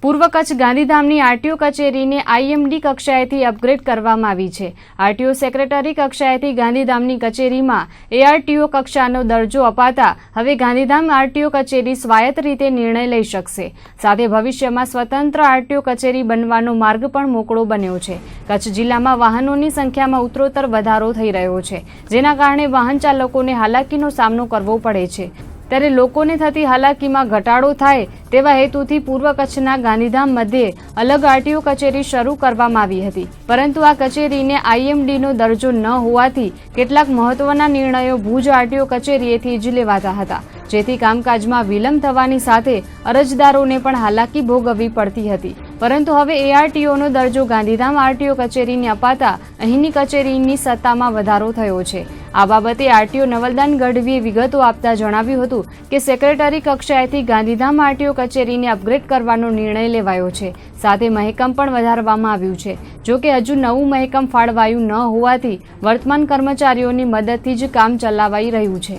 [SPEAKER 1] પૂર્વ કચ્છ ગાંધીધામની RTO કચેરીને IMD કક્ષાએથી અપગ્રેડ કરવામાં આવી છે. RTO સેક્રેટરી કક્ષાએથી ગાંધીધામની કચેરીમાં ARTO કક્ષાનો દરજ્જો અપાતા હવે ગાંધીધામ RTO કચેરી સ્વાયત્ત રીતે નિર્ણય લઈ શકશે. સાથે ભવિષ્યમાં સ્વતંત્ર RTO કચેરી બનવાનો માર્ગ પણ મોકળો બન્યો છે. કચ્છ જિલ્લામાં વાહનોની સંખ્યામાં ઉત્તરોત્તર વધારો થઈ રહ્યો છે, જેના કારણે વાહન ચાલકોને હાલાકીનો સામનો કરવો પડે છે. ત્યારે લોકોને થતી હાલાકીમાં ઘટાડો થાય તેવા હેતુથી પૂર્વ કચ્છના ગાંધીધામ મધ્યે અલગ RTO કચેરી શરૂ કરવામાં આવી હતી, પરંતુ આ કચેરીને IMDનો દરજ્જો ન હોવાથી કેટલાક મહત્વના નિર્ણયો ભુજ RTO કચેરીએથી જ લેવાતા હતા, જેથી કામકાજમાં વિલંબ થવાની સાથે અરજદારોને પણ હાલાકી ભોગવવી પડતી હતી. પરંતુ હવે ARTOનો દરજ્જો ગાંધીધામ RTO કચેરીને અપાતા અહીંની કચેરીની સત્તામાં વધારો થયો છે. આ બાબતે RTO નવલદાન ગઢવીએ વિગતો આપતા જણાવ્યું હતું કે સેક્રેટરી કક્ષાએથી ગાંધીધામ RTO કચેરીને અપગ્રેડ કરવાનો નિર્ણય લેવાયો છે. સાથે મહેકમ પણ વધારવામાં આવ્યું છે. જો કે હજુ નવું મહેકમ ફાળવાયું ન હોવાથી વર્તમાન કર્મચારીઓની મદદથી જ કામ ચલાવાઈ રહ્યું છે.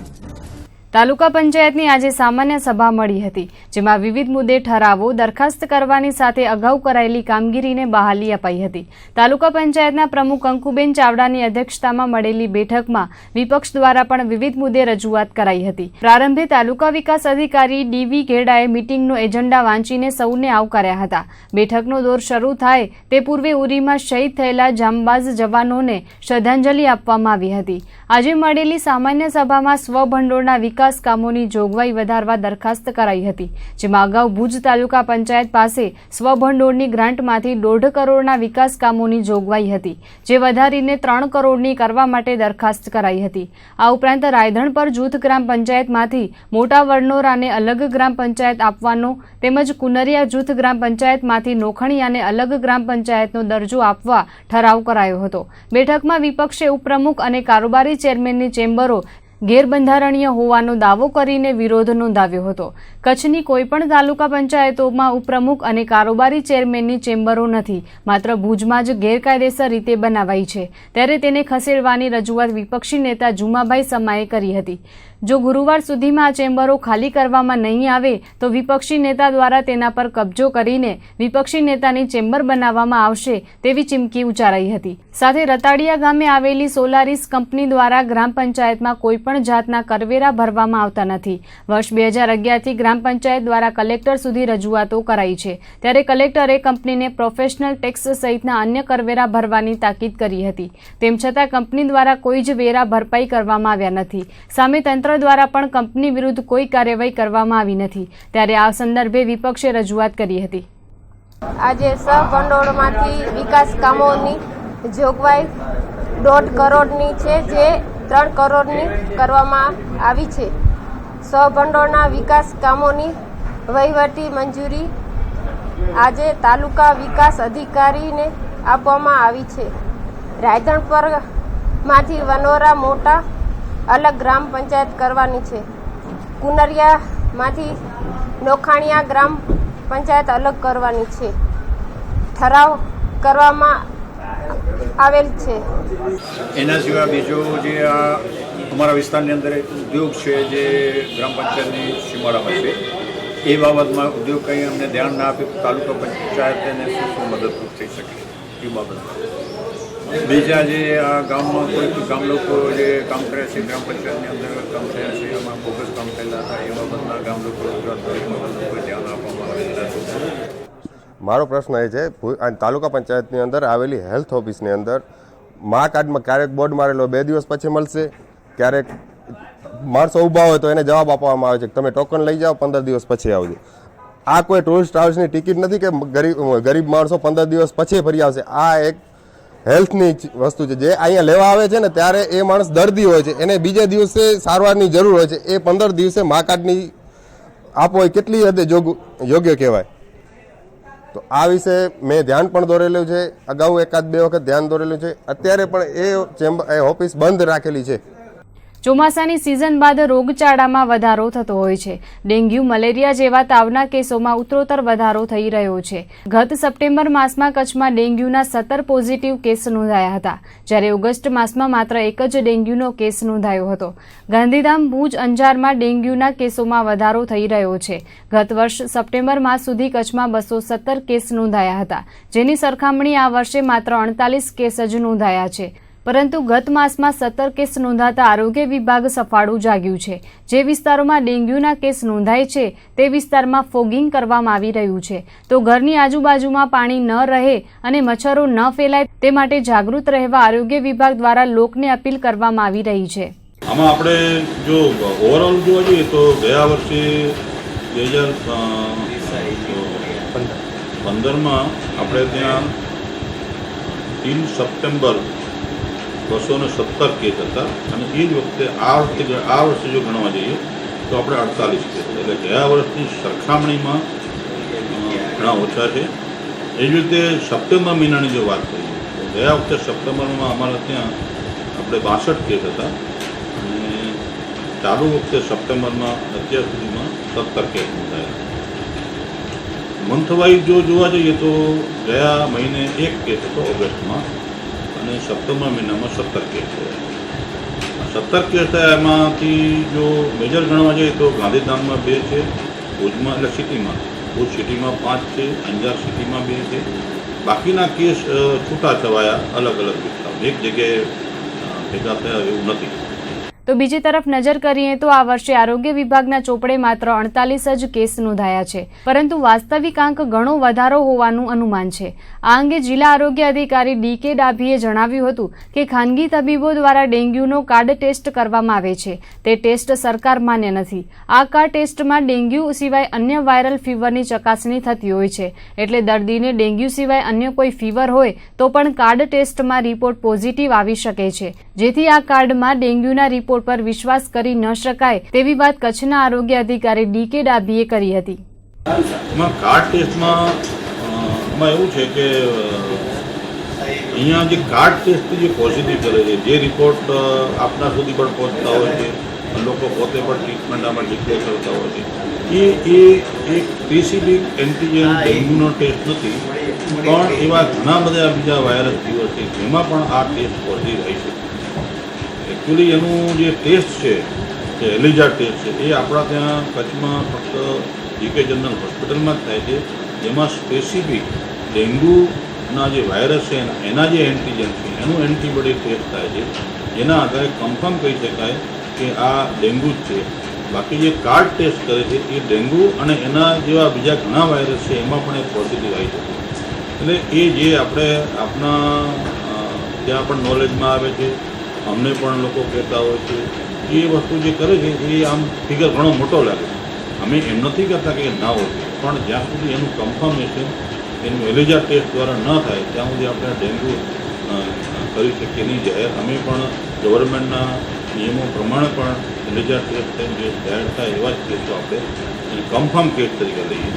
[SPEAKER 1] તાલુકા પંચાયતની આજે સામાન્ય સભા મળી હતી, જેમાં વિવિધ મુદ્દે ઠરાવો દરખાસ્ત કરવાની સાથે અગાઉ કરાયેલી કામગીરીને બહાલી અપાઈ હતી. તાલુકા પંચાયતના પ્રમુખ અંકુબેન ચાવડાની અધ્યક્ષતામાં મળેલી બેઠકમાં વિપક્ષ દ્વારા પણ વિવિધ મુદ્દે રજૂઆત કરાઈ હતી. પ્રારંભે તાલુકા વિકાસ અધિકારી DV ગેડાએ મીટિંગનો એજન્ડા વાંચીને સૌને આવકાર્યા હતા. બેઠકનો દોર શરૂ થાય તે પૂર્વે ઉરીમાં શહીદ થયેલા જાંબાઝ જવાનોને શ્રદ્ધાંજલિ આપવામાં આવી હતી. આજે મળેલી સામાન્ય સભામાં સ્વભંડોળના વિકાસ કામોની જોગવાઈ વધારવા દરખાસ્ત કરાઈ હતી, જેમાં અગાઉ ભુજ તાલુકા પંચાયત પાસે સ્વભંડોળની ગ્રાન્ટમાંથી 1.5 કરોડના વિકાસ કામોની જોગવાઈ હતી, જે વધારીને 3 કરોડની કરવા માટે દરખાસ્ત કરાઈ હતી. આ ઉપરાંત રાયધણ પર જૂથ ગ્રામ પંચાયતમાંથી મોટા વડનોરાને અલગ ગ્રામ પંચાયત આપવાનો તેમજ કુનરિયા જૂથ ગ્રામ પંચાયતમાંથી નોખણીયાને અલગ ગ્રામ પંચાયતનો દરજ્જો આપવા ઠરાવ કરાયો હતો. બેઠકમાં વિપક્ષે ઉપપ્રમુખ અને કારોબારી ચેરમેનની ચેમ્બરો ગેરબંધારણીય હોવાનો દાવો કરીને વિરોધ નોંધાવ્યો હતો. કચ્છની કોઈપણ તાલુકા પંચાયતોમાં ઉપપ્રમુખ અને કારોબારી ચેરમેનની ચેમ્બરો નથી, માત્ર ભુજમાં જ ગેરકાયદેસર રીતે બનાવાઈ છે, ત્યારે તેને ખસેડવાની રજૂઆત વિપક્ષી નેતા જુમાભાઈ સમાએ કરી હતી. જો ગુરુવાર સુધીમાં આ ચેમ્બરો ખાલી કરવામાં નહીં આવે તો વિપક્ષી નેતા દ્વારા તેના પર કબજો કરીને વિપક્ષી નેતાની ચેમ્બર બનાવવામાં આવશે તેવી ચીમકી ઉચ્ચારાઈ હતી. સાથે રતાડિયા ગામે આવેલી સોલારીસ કંપની દ્વારા ગ્રામ પંચાયતમાં કોઈપણ જાતના કરવેરા ભરવામાં આવતા નથી. વર્ષ 2011થી ગ્રામ પંચાયત દ્વારા કલેક્ટર સુધી રજૂઆતો કરાઈ છે, ત્યારે કલેક્ટરે કંપનીને પ્રોફેશનલ ટેક્સ સહિતના અન્ય કરવેરા ભરવાની તાકીદ કરી હતી. તેમ છતાં કંપની દ્વારા કોઈ જ વેરા ભરપાઈ કરવામાં આવ્યા નથી. સામે તંત્ર દ્વારા પણ કંપની વિરુદ્ધ કોઈ કાર્યવાહી કરવામાં આવી નથી, ત્યારે આ સંદર્ભે વિપક્ષે રજૂઆત કરી હતી.
[SPEAKER 11] આજે સહભંડોળમાંથી વિકાસ કામોની જોગવાઈ 1.5 કરોડની છે, જે 3 કરોડની કરવામાં આવી છે. સહભંડોળના વિકાસ કામોની વહીવટી મંજૂરી આજે તાલુકા વિકાસ અધિકારીને આપવામાં આવી છે. રાયધણપરમાંથી વનોરા મોટા અલગ ગ્રામ પંચાયત કરવાની છે. કુનરિયામાંથી નોખાણીયા ગ્રામ પંચાયત અલગ કરવાની છે. ઠરાવ કરવામાં આવેલ છે.
[SPEAKER 12] એના સિવાય બીજો જે આ અમારા વિસ્તારની અંદર એક ઉદ્યોગ છે જે ગ્રામ પંચાયતની સીમાડામાં છે, એ બાબતમાં ઉદ્યોગ કંઈ અમને ધ્યાન ના આપે તો તાલુકા પંચાયત એને શું મદદરૂપ થઈ શકે એ બાબતમાં. બીજા જે આ ગામમાં કોઈ ગામ લોકો જે કામ કરે છે, ગ્રામ પંચાયતની અંદર કામ થયા છે, એમાં બોગસ કામ થયેલા હતા, એ બાબતના ગામ લોકો ધ્યાન આપવામાં આવે.
[SPEAKER 13] મારો પ્રશ્ન એ છે, તાલુકા પંચાયતની અંદર આવેલી હેલ્થ ઓફિસની અંદર મા કાર્ડમાં ક્યારેક બોર્ડ મારેલો 2 દિવસ પછી મળશે, ક્યારેક માણસો ઊભા હોય તો એને જવાબ આપવામાં આવે છે કે તમે ટોકન લઈ જાઓ 15 દિવસ પછી આવજો. આ કોઈ ટુરિસ્ટ ટ્રાવેલ્સની ટિકિટ નથી કે ગરીબ માણસો 15 દિવસ પછી ફરી આવશે. આ એક હેલ્થની વસ્તુ છે. જે અહીંયા લેવા આવે છે ને ત્યારે એ માણસ દર્દી હોય છે, એને બીજા દિવસે સારવારની જરૂર હોય છે. એ 15 દિવસે મા કાર્ડની આપવો એ કેટલી હદે યોગ્ય કહેવાય? તો આ વિશે મેં ધ્યાન પણ દોરેલું છે, અગાઉ 1-2 વખત ધ્યાન દોરેલું છે. અત્યારે પણ એ ઓફિસ બંધ રાખેલી છે.
[SPEAKER 1] ચોમાસાની સિઝન બાદ રોગચાળામાં વધારો થતો હોય છે. ડેન્ગ્યુ, મલેરિયા જેવા તાવના કેસોમાં ઉત્તરોત્તર વધારો થઈ રહ્યો છે. ગત સપ્ટેમ્બર માસમાં કચ્છમાં ડેન્ગ્યુના 17 પોઝિટિવ કેસ નોંધાયા હતા, જ્યારે ઓગસ્ટ માસમાં માત્ર 1 જ ડેન્ગ્યુનો કેસ નોંધાયો હતો. ગાંધીધામ, ભુજ, અંજારમાં ડેન્ગ્યુના કેસોમાં વધારો થઈ રહ્યો છે. ગત વર્ષ સપ્ટેમ્બર માસ સુધી કચ્છમાં 217 કેસ નોંધાયા હતા, જેની સરખામણી આ વર્ષે માત્ર 48 કેસ જ નોંધાયા છે. પરંતુ ગત માસમાં 17 કેસ નોંધાતા આરોગ્ય વિભાગ સફાળું જાગ્યું છે. જે વિસ્તારોમાં ડેન્ગ્યુના કેસ નોંધાય છે તે વિસ્તારમાં ફોગિંગ કરવામાં આવી રહ્યું છે. તો ઘરની આજુબાજુમાં પાણી ન રહે અને મચ્છરો ન ફેલાય તે માટે જાગૃત રહેવા આરોગ્ય વિભાગ દ્વારા લોકને અપીલ કરવામાં આવી રહી છે.
[SPEAKER 10] આમાં આપણે જો ઓવરઓલ જોવા જઈએ તો ગયા વર્ષે 2015માં આપણે ત્યાં 3 સપ્ટેમ્બર 217 કેસ હતા અને એ જ વખતે આ વર્ષે જો ગણવા જઈએ તો આપણે 48 કેસ, એટલે ગયા વર્ષની સરખામણીમાં ઘણા ઓછા છે. એ જ રીતે સપ્ટેમ્બર મહિનાની જો વાત કરીએ તો ગયા વખતે સપ્ટેમ્બરમાં અમારા ત્યાં આપણે 62 કેસ હતા અને ચાલુ વખતે સપ્ટેમ્બરમાં અત્યાર સુધીમાં 17 કેસ નોંધાયા. મંથવાઇઝ જો જોવા જઈએ તો ગયા મહિને 1 કેસ હતો ઓગસ્ટમાં અને સપ્ટેમ્બર મહિનામાં 17 કેસ થયા. 17 કેસ થયા એમાંથી જો મેજર ગણવા જઈએ તો ગાંધીધામમાં 2 છે, ભુજમાં એટલે સિટીમાં, ભુજ સિટીમાં 5 છે, અંજાર સિટીમાં 2 છે. બાકીના કેસ છૂટા છવાયા અલગ અલગ વિસ્તાર, એક જગ્યાએ ભેગા થયા એવું નથી.
[SPEAKER 1] તો બીજી તરફ નજર કરીએ તો આ વર્ષે આરોગ્ય વિભાગના ચોપડે માત્ર 48 જ કેસ નોંધાયા છે, પરંતુ વાસ્તવિક આંક ઘણો વધારો હોવાનું અનુમાન છે. આ અંગે જિલ્લા આરોગ્ય અધિકારી DK ડાભીએ જણાવ્યું હતું કે ખાનગી તબીબો દ્વારા ડેન્ગ્યુનો કાર્ડ ટેસ્ટ કરવામાં આવે છે. તે ટેસ્ટ સરકાર માન્ય નથી. આ કાર્ડ ટેસ્ટમાં ડેન્ગ્યુ સિવાય અન્ય વાયરલ ફીવરની ચકાસણી થતી હોય છે, એટલે દર્દીને ડેન્ગ્યુ સિવાય અન્ય કોઈ ફીવર હોય તો પણ કાર્ડ ટેસ્ટમાં રિપોર્ટ પોઝિટિવ આવી શકે છે, જેથી આ કાર્ડમાં ડેન્ગ્યુના રિપોર્ટ પર વિશ્વાસ કરી ન શકાય તેવી વાત કચ્છના આરોગ્ય અધિકારી DK ડાભીએ કરી હતી.
[SPEAKER 10] કાર્ડ ટેસ્ટમાં એવું છે કે અહીંયા જે કાર્ડ ટેસ્ટ જે પોઝિટિવ કરે છે, જે રિપોર્ટ આપના સુધી પણ પહોંચતા હોય છે, લોકો પોતે પણ ટ્રીટમેન્ટ આમાં ડિક્લેર કરતા હોય છે, એ એક સ્પેસિફિક એન્ટીજન ડેન્ગ્યુનો ટેસ્ટ નથી, પણ એવા ઘણા બધા બીજા વાયરસ જીવો છે જેમાં પણ આ ટેસ્ટ પોઝિટિવ રહી શકે. એકચ્યુઅલી એનું જે ટેસ્ટ છે, જે એલિઝા ટેસ્ટ છે, એ આપણા ત્યાં કચ્છમાં ફક્ત JK જનરલ હોસ્પિટલમાં જ થાય છે, જેમાં સ્પેસિફિક ડેન્ગ્યુના જે વાયરસ છે એના જે એન્ટીજન છે એનું એન્ટીબોડી ટેસ્ટ થાય છે, જેના આધારે કન્ફર્મ કહી શકાય કે આ ડેન્ગ્યુ જ છે. બાકી જે કાર્ડ ટેસ્ટ કરે છે એ ડેન્ગ્યુ અને એના જેવા બીજા ઘણા વાયરસ છે એમાં પણ એ પોઝિટિવ આવી શકે. એટલે એ જે આપણે આપણા ત્યાં પણ નોલેજમાં આવે છે, અમને પણ લોકો કહેતા હોય છે, એ વસ્તુ જે કરે છે એ આમ ફિગર ઘણો મોટો લાગે છે. અમે એમ નથી કહેતા કે ના હોય, પણ જ્યાં સુધી એનું કન્ફર્મેશન એનું એલિઝા ટેસ્ટ દ્વારા ન થાય ત્યાં સુધી આપણે ડેન્ગ્યુ કરી શકીએ નહીં જાહેર. અમે પણ ગવર્મેન્ટના નિયમો પ્રમાણે પણ એલિઝા ટેસ્ટ જે જાહેર થાય એવા જ કેસો આપણે કન્ફર્મ કેસ તરીકે લઈએ.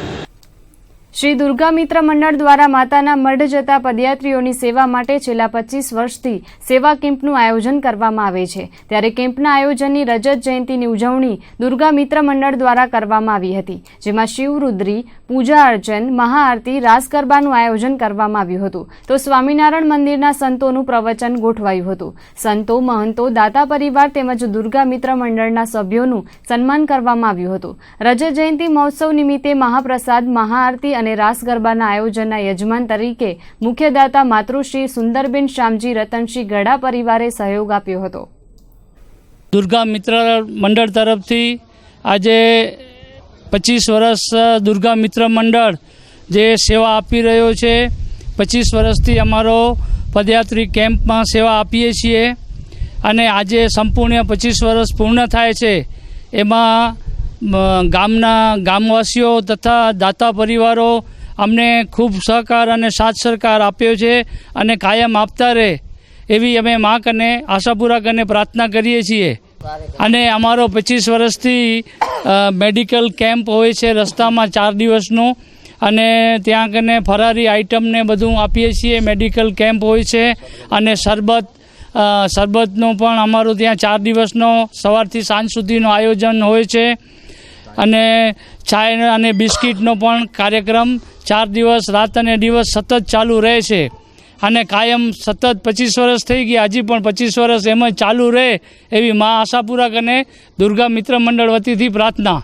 [SPEAKER 1] શ્રી દુર્ગા મિત્ર મંડળ દ્વારા માતાના મઢ જતા પદયાત્રીઓની સેવા માટે છેલ્લા 25 વર્ષથી સેવા કેમ્પનું આયોજન કરવામાં આવે છે. ત્યારે કેમ્પના આયોજનની રજત જયંતિની ઉજવણી દુર્ગા મિત્ર મંડળ દ્વારા કરવામાં આવી હતી, જેમાં શિવરુદ્રી, પૂજા અર્ચન, મહાઆરતી, રાસ ગરબાનું આયોજન કરવામાં આવ્યું હતું. તો સ્વામિનારાયણ મંદિરના સંતોનું પ્રવચન ગોઠવાયું હતું. સંતો, મહંતો, દાતા પરિવાર તેમજ દુર્ગા મિત્ર મંડળના સભ્યોનું સન્માન કરવામાં આવ્યું હતું. રજત જયંતિ મહોત્સવ નિમિત્તે મહાપ્રસાદ, મહાઆરતી અને રાસ ગરબાના આયોજનના યજમાન તરીકે મુખ્યદાતા માતૃશ્રી સુંદરબેન શ્યામજી રતનસિંહ ગઢા પરિવારે સહયોગ આપ્યો હતો.
[SPEAKER 14] દુર્ગા મિત્ર મંડળ તરફથી આજે 25 વર્ષ દુર્ગા મિત્ર મંડળ જે સેવા આપી રહ્યો છે. 25 વર્ષથી અમારો પદયાત્રી કેમ્પમાં સેવા આપીએ છીએ અને આજે સંપૂર્ણ 25 વર્ષ પૂર્ણ થાય છે. એમાં ગામના ગામવાસીઓ તથા દાતા પરિવારો અમને ખૂબ સહકાર અને સાથ સહકાર આપ્યો છે અને કાયમ આપતા રહે એવી અમે મા કને આશાપૂરા કરીને પ્રાર્થના કરીએ છીએ. અને અમારો 25 વર્ષથી મેડિકલ કેમ્પ હોય છે રસ્તામાં 4 દિવસનો, અને ત્યાં કને ફરારી આઇટમને બધું આપીએ છીએ. મેડિકલ કેમ્પ હોય છે અને શરબતનો પણ અમારો ત્યાં 4 દિવસનો સવારથી સાંજ સુધીનો આયોજન હોય છે. અને ચાય અને બિસ્કિટનો પણ કાર્યક્રમ 4 દિવસ રાત અને દિવસ સતત ચાલુ રહે છે. અને કાયમ સતત 25 વર્ષ થઈ ગયા, હજી પણ 25 વર્ષ એમ જ ચાલુ રહે એવી મા આશાપૂરા કરીને દુર્ગા મિત્ર મંડળ વતીથી પ્રાર્થના.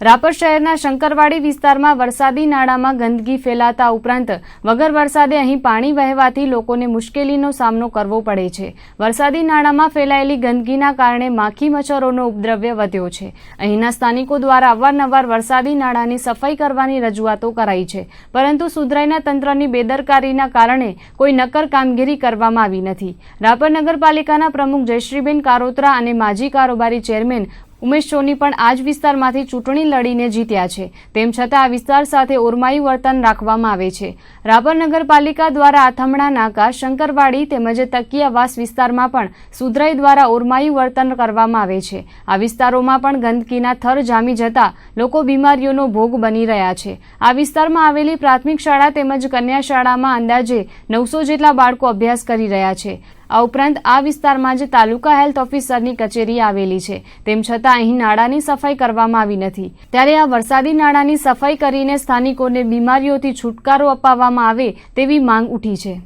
[SPEAKER 1] રાપર શહેરના શંકરવાડી વિસ્તારમાં વરસાદી નાળામાં ગંદકી ફેલાતા ઉપરાંત વગર વરસાદે અહીં પાણી વહેવાથી લોકોને મુશ્કેલીનો સામનો કરવો પડે છે. વરસાદી નાળામાં ફેલાયેલી ગંદકીના કારણે માખી મચ્છરોનો ઉપદ્રવ્ય વધ્યો છે. અહીંના સ્થાનિકો દ્વારા અવારનવાર વરસાદી નાળાની સફાઈ કરવાની રજૂઆતો કરાઈ છે, પરંતુ સુધરાઈના તંત્રની બેદરકારીના કારણે કોઈ નક્કર કામગીરી કરવામાં આવી નથી. રાપર નગરપાલિકાના પ્રમુખ જયશ્રીબેન કારોત્રા અને માજી કારોબારી ચેરમેન ઉમેશ સોની પણ આ જ વિસ્તારમાંથી ચૂંટણી લડીને જીત્યા છે. તેમ છતાં આ વિસ્તાર સાથે ઓરમાયું વર્તન રાખવામાં આવે છે. રાપર નગરપાલિકા દ્વારા આથમણા નાકા, શંકરવાડી તેમજ તકિયાવાસ વિસ્તારમાં પણ સુધરાઈ દ્વારા ઓરમાયું વર્તન કરવામાં આવે છે. આ વિસ્તારોમાં પણ ગંદકીના થર જામી જતા લોકો બીમારીઓનો ભોગ બની રહ્યા છે. આ વિસ્તારમાં આવેલી પ્રાથમિક શાળા તેમજ કન્યા શાળામાં અંદાજે 900 જેટલા બાળકો અભ્યાસ કરી રહ્યા છે. આ ઉપરાંત આ વિસ્તારમાં જ તાલુકા હેલ્થ ઓફિસરની કચેરી આવેલી છે. તેમ છતાં અહીં નાળાની સફાઈ કરવામાં આવી નથી. ત્યારે આ વરસાદી નાળાની સફાઈ કરીને સ્થાનિકોને બીમારીઓથી છુટકારો અપાવવામાં આવે તેવી માંગ ઉઠી છે.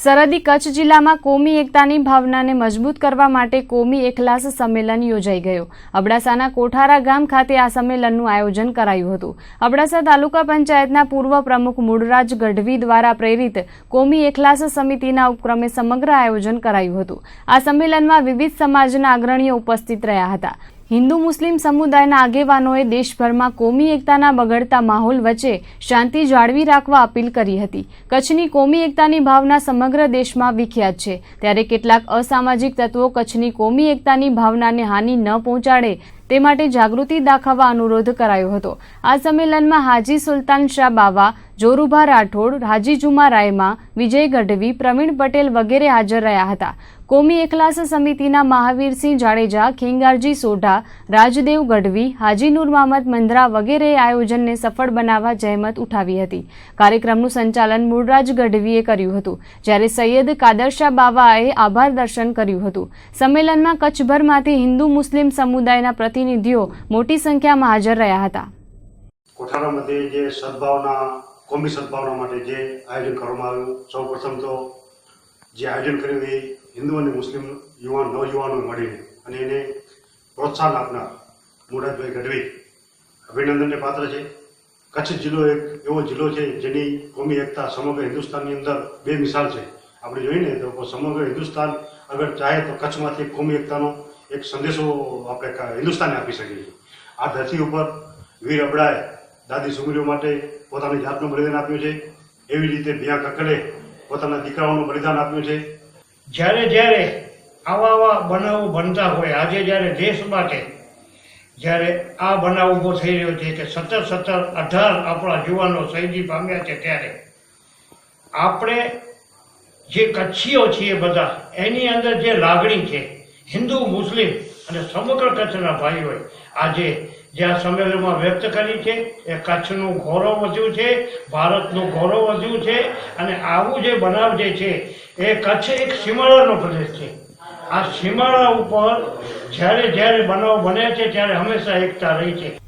[SPEAKER 1] સરહદી કચ્છ જિલ્લામાં કોમી એકતાની ભાવનાને મજબૂત કરવા માટે કોમી એકલાસ સંમેલન યોજાઈ ગયો. અબડાસાના કોઠારા ગામ ખાતે આ સંમેલનનું આયોજન કરાયું હતું. અબડાસા તાલુકા પંચાયતના પૂર્વ પ્રમુખ મૂળરાજ ગઢવી દ્વારા પ્રેરિત કોમી એકલાસ સમિતિના ઉપક્રમે સમગ્ર આયોજન કરાયું હતું. આ સંમેલનમાં વિવિધ સમાજના અગ્રણીઓ ઉપસ્થિત રહ્યા હતા. હિન્દુ મુસ્લિમ સમુદાયના આગેવાનોએ દેશભરમાં કોમી એકતાના બગડતા માહોલ વચ્ચે શાંતિ જાળવી રાખવા અપીલ કરી હતી. કચ્છની કોમી એકતાની ભાવના સમગ્ર દેશમાં વિખ્યાત છે, ત્યારે કેટલાક અસામાજિક તત્વો કચ્છની કોમી એકતાની ભાવનાને હાનિ ન પહોંચાડે તે માટે જાગૃતિ દાખવવા અનુરોધ કરાયો હતો. આ સંમેલનમાં હાજી સુલતાન શાહ બાવા, જોરુભા રાઠોડ, હાજી જુમા રાયમા, વિજય ગઢવી, પ્રવીણ પટેલ વગેરે હાજર રહ્યા હતા. કોમી એકલાસ સમિતિના મહાવીરસિંહ જાડેજા, ખીંગારજી સોઢા, રાજદેવ ગઢવી, હાજી નૂર મહમદ મંદરા વગેરેએ આયોજનને સફળ બનાવવા જહેમત ઉઠાવી હતી. કાર્યક્રમનું સંચાલન મૂળરાજ ગઢવીએ કર્યું હતું, જ્યારે સૈયદ કાદરશાહ બાવાએ આભાર દર્શન કર્યું હતું. સંમેલનમાં કચ્છભરમાંથી હિન્દુ મુસ્લિમ સમુદાયના પ્રતિનિધિઓ મોટી સંખ્યામાં હાજર રહ્યા હતા.
[SPEAKER 15] કોઠારાमध्ये જે સદભાવના કોમી સદભાવના માટે જે આયોજન કરવામાં આવ્યું, સૌપ્રથમ તો જે આયોજન કર્યું એ હિન્દુ અને મુસ્લિમ નવયુવાનો મળીને અને એને પ્રોત્સાહન આપનાર મૂળરાજભાઈ ગઢવી અભિનંદનને પાત્ર છે. કચ્છ જિલ્લો એક એવો જિલ્લો છે જેની કોમી એકતા સમગ્ર હિન્દુસ્તાનની અંદર બે મિસાલ છે. આપણે જોઈએ તો સમગ્ર હિન્દુસ્તાન અગર ચાહે તો કચ્છમાંથી કોમી એકતાનો એક સંદેશો આપણે હિન્દુસ્તાનને આપી શકીએ છીએ. આ ધરતી ઉપર વીર અબડાએ દાદી સુમરીઓ માટે પોતાની જાતનું બલિદાન આપ્યું છે. એવી રીતે બિયા કક્કડે પોતાના દીકરાઓનું બલિદાન આપ્યું છે.
[SPEAKER 16] જ્યારે આવા બનાવો બનતા હોય, આજે જ્યારે દેશ માટે જ્યારે આ બનાવ ઊભો થઈ રહ્યો છે કે 17-18 આપણા જુવાનો શહીદી પામ્યા છે, ત્યારે આપણે જે કચ્છીઓ છીએ બધા એની અંદર જે લાગણી છે હિન્દુ મુસ્લિમ અને સમગ્ર કચ્છના ભાઈઓએ આજે જે આ સંમેલનમાં વ્યક્ત કરી છે એ કચ્છનું ગૌરવ વધ્યું છે, ભારતનું ગૌરવ વધ્યું છે. અને આવું જે બનાવ જે છે એ કચ્છ એક સીમાડાનો પ્રદેશ છે. આ સીમાડા ઉપર જ્યારે જ્યારે બનાવ બને છે ત્યારે હંમેશા એકતા રહી છે.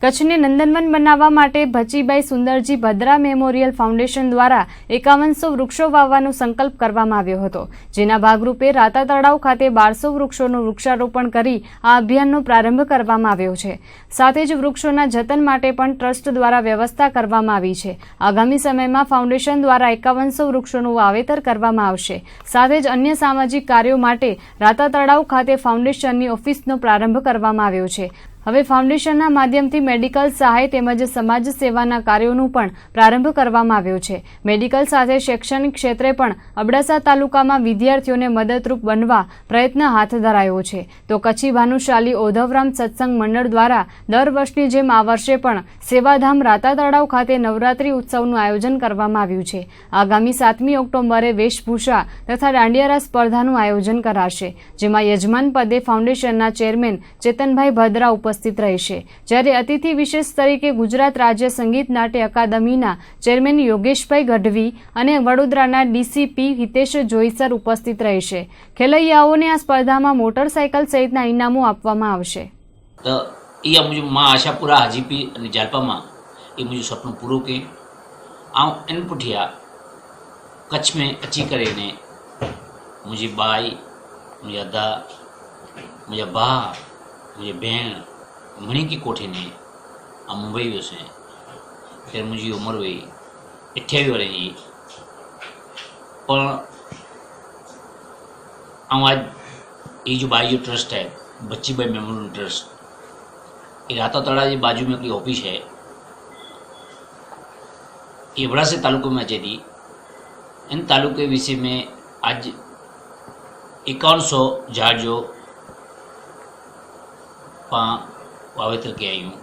[SPEAKER 1] કચ્છને નંદનવન બનાવવા માટે ભચીભાઈ સુંદરજી ભદ્રા મેમોરિયલ ફાઉન્ડેશન દ્વારા 5100 વૃક્ષો વાવવાનો સંકલ્પ કરવામાં આવ્યો હતો, જેના ભાગરૂપે રાતા તળાવ ખાતે 1200 વૃક્ષોનું વૃક્ષારોપણ કરી આ અભિયાનનો પ્રારંભ કરવામાં આવ્યો છે. સાથે જ વૃક્ષોના જતન માટે પણ ટ્રસ્ટ દ્વારા વ્યવસ્થા કરવામાં આવી છે. આગામી સમયમાં ફાઉન્ડેશન દ્વારા 5100 વૃક્ષોનું વાવેતર કરવામાં આવશે. સાથે જ અન્ય સામાજિક કાર્યો માટે રાતા તળાવ ખાતે ફાઉન્ડેશનની ઓફિસનો પ્રારંભ કરવામાં આવ્યો છે. હવે ફાઉન્ડેશનના માધ્યમથી મેડિકલ સહાય તેમજ સમાજ સેવાના કાર્યોનું પણ પ્રારંભ કરવામાં આવ્યો છે. મેડિકલ સાથે શૈક્ષણિક ક્ષેત્રે પણ અબડાસા તાલુકામાં વિદ્યાર્થીઓને મદદરૂપ બનવા પ્રયત્ન હાથ ધરાયો છે. તો કચ્છી ભાનુશાલી ઓધવરામ સત્સંગ મંડળ દ્વારા દર વર્ષની જેમ આ વર્ષે પણ સેવાધામ રાતા તળાવ ખાતે નવરાત્રી ઉત્સવનું આયોજન કરવામાં આવ્યું છે. આગામી 7મી ઓક્ટોબરે વેશભૂષા તથા દાંડિયારાસ સ્પર્ધાનું આયોજન કરાશે, જેમાં યજમાન પદે ફાઉન્ડેશનના ચેરમેન ચેતનભાઈ ભદ્રા ઉપસ્થિત રહેશે. જ્યારે અતિથિ વિશેષ તરીકે ગુજરાત રાજ્ય સંગીત નાટ્ય અકાદમીના ચેરમેન યોગેશભાઈ ગઢવી અને વડોદરાના ડીસીપી હિતેશ જોઈસર ઉપસ્થિત રહેશે. ખેલૈયાઓને આ સ્પર્ધામાં મોટરસાયકલ સહિતના ઇનામો આપવામાં આવશે.
[SPEAKER 17] तो ये मुझे माँ आशापुरा हाजीपी અને જાલપામાં ये मुझे सपनों पूरो के इन पुठिया कच्छ में अची करे ने मुझे बाई, मुझे अदा, मुझे बा, मुझे बहन मणि की कोठी ने आ मुंबई से फिर मुझे उम्र हुई 28 वर्ष पर आज ये जो बाई जो ट्रस्ट है बच्चीबाई मेमोरियल ट्रस्ट, ये राता तड़ा जी बाजू में कोई ऑफिस है, ये बड़ा से तालुकों में अचे थी. इन तालुके विषय में आज 5100 झाड़ जो वावेतर के आई हूँ.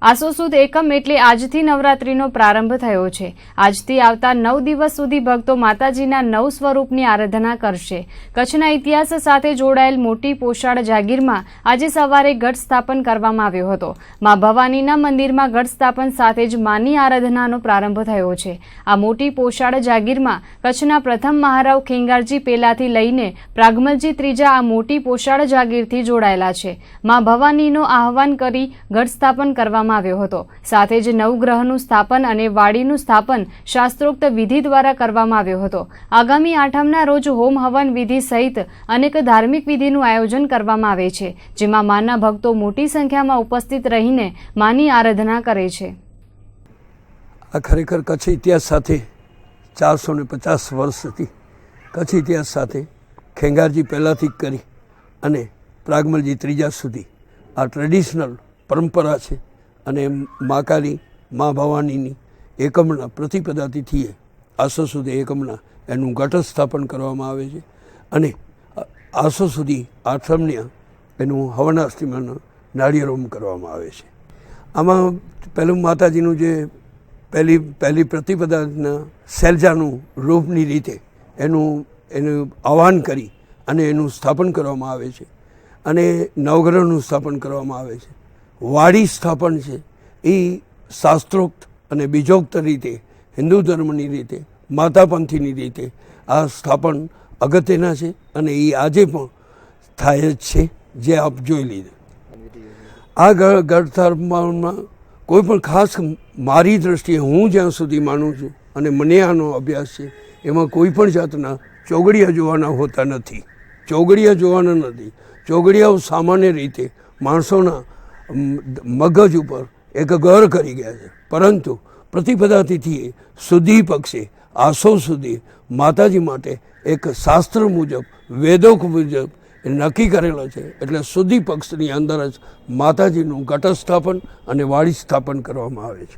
[SPEAKER 1] આસો સુદ એકમ એટલે આજથી નવરાત્રીનો પ્રારંભ થયો છે. આજથી આવતા 9 દિવસ સુધી ભક્તો માતાજીના 9 સ્વરૂપની આરાધના કરશે. કચ્છના ઇતિહાસ સાથે જોડાયેલ મોટી પોશાળ જાગીરમાં આજે સવારે ઘટ સ્થાપન કરવામાં આવ્યો હતો. મા ભવાનીના મંદિરમાં ઘટ સ્થાપન સાથે જ માની આરાધનાનો પ્રારંભ થયો છે. આ મોટી પોશાળ જાગીરમાં કચ્છના પ્રથમ મહારાવ ખેંગારજી પહેલાથી લઈને પ્રાગમલજી ત્રીજા આ મોટી પોશાળ જાગીરથી જોડાયેલા છે. મા ભવાનીનો આહવાન કરી ઘટ સ્થાપન કરવામાં આવ્યો હતો. સાથે જ નવગ્રહનું સ્થાપન અને વાડીનું સ્થાપન શાસ્ત્રોક્ત વિધિ દ્વારા કરવામાં આવ્યો હતો. આગામી આઠમના રોજ હોમ હવન વિધિ સહિત અનેક ધાર્મિક વિધિનું આયોજન કરવામાં આવે છે, જેમાં માના ભક્તો મોટી સંખ્યામાં ઉપસ્થિત રહીને માની આરાધના કરે છે.
[SPEAKER 18] આ ખરેખર કચ્છ ઇતિહાસ સાથે 450 વર્ષથી કચ્છ ઇતિહાસ સાથે ખેંગારજી પહેલાંથી કરી અને પ્રાગમલજી ત્રીજા સુધી આ ટ્રેડિશનલ પરંપરા છે. અને મા કાલી, મા ભવાનીની એકમના પ્રતિપદાતિથીએ આસો સુધી એકમના એનું ઘટ સ્થાપન કરવામાં આવે છે. અને આસો સુધી આઠમના એનું હવનાષ્ટમીનો નાળિયેરોમ કરવામાં આવે છે. આમાં પહેલું માતાજીનું જે પહેલી પ્રતિપદાના શૈલજાનું રૂપની રીતે એનું આહ્વાન કરી અને એનું સ્થાપન કરવામાં આવે છે. અને નવગ્રહનું સ્થાપન કરવામાં આવે છે. વાડી સ્થાપન છે એ શાસ્ત્રોક્ત અને બીજોક્ત રીતે હિન્દુ ધર્મની રીતે માતાપંથીની રીતે આ સ્થાપન અગત્યના છે અને એ આજે પણ થાય જ છે, જે આપ જોઈ લીધું. આ ઘટ સ્થાપનમાં કોઈ પણ ખાસ મારી દ્રષ્ટિએ હું જ્યાં સુધી માનું છું અને મને આનો અભ્યાસ છે એમાં કોઈ પણ જાતના ચોગડિયા જોવાના હોતા નથી. ચોગડિયા જોવાના નથી. ચોગડિયાઓ સામાન્ય રીતે માણસોના મગજ ઉપર એક ઘર કરી ગયા છે, પરંતુ પ્રતિપદાતિથિએ સુધી પક્ષે આસો સુધી માતાજી માટે એક શાસ્ત્ર મુજબ વેદો મુજબ નક્કી કરેલો છે. એટલે સુધી પક્ષની અંદર જ માતાજીનું ઘટ સ્થાપન અને વાડી સ્થાપન કરવામાં આવે છે.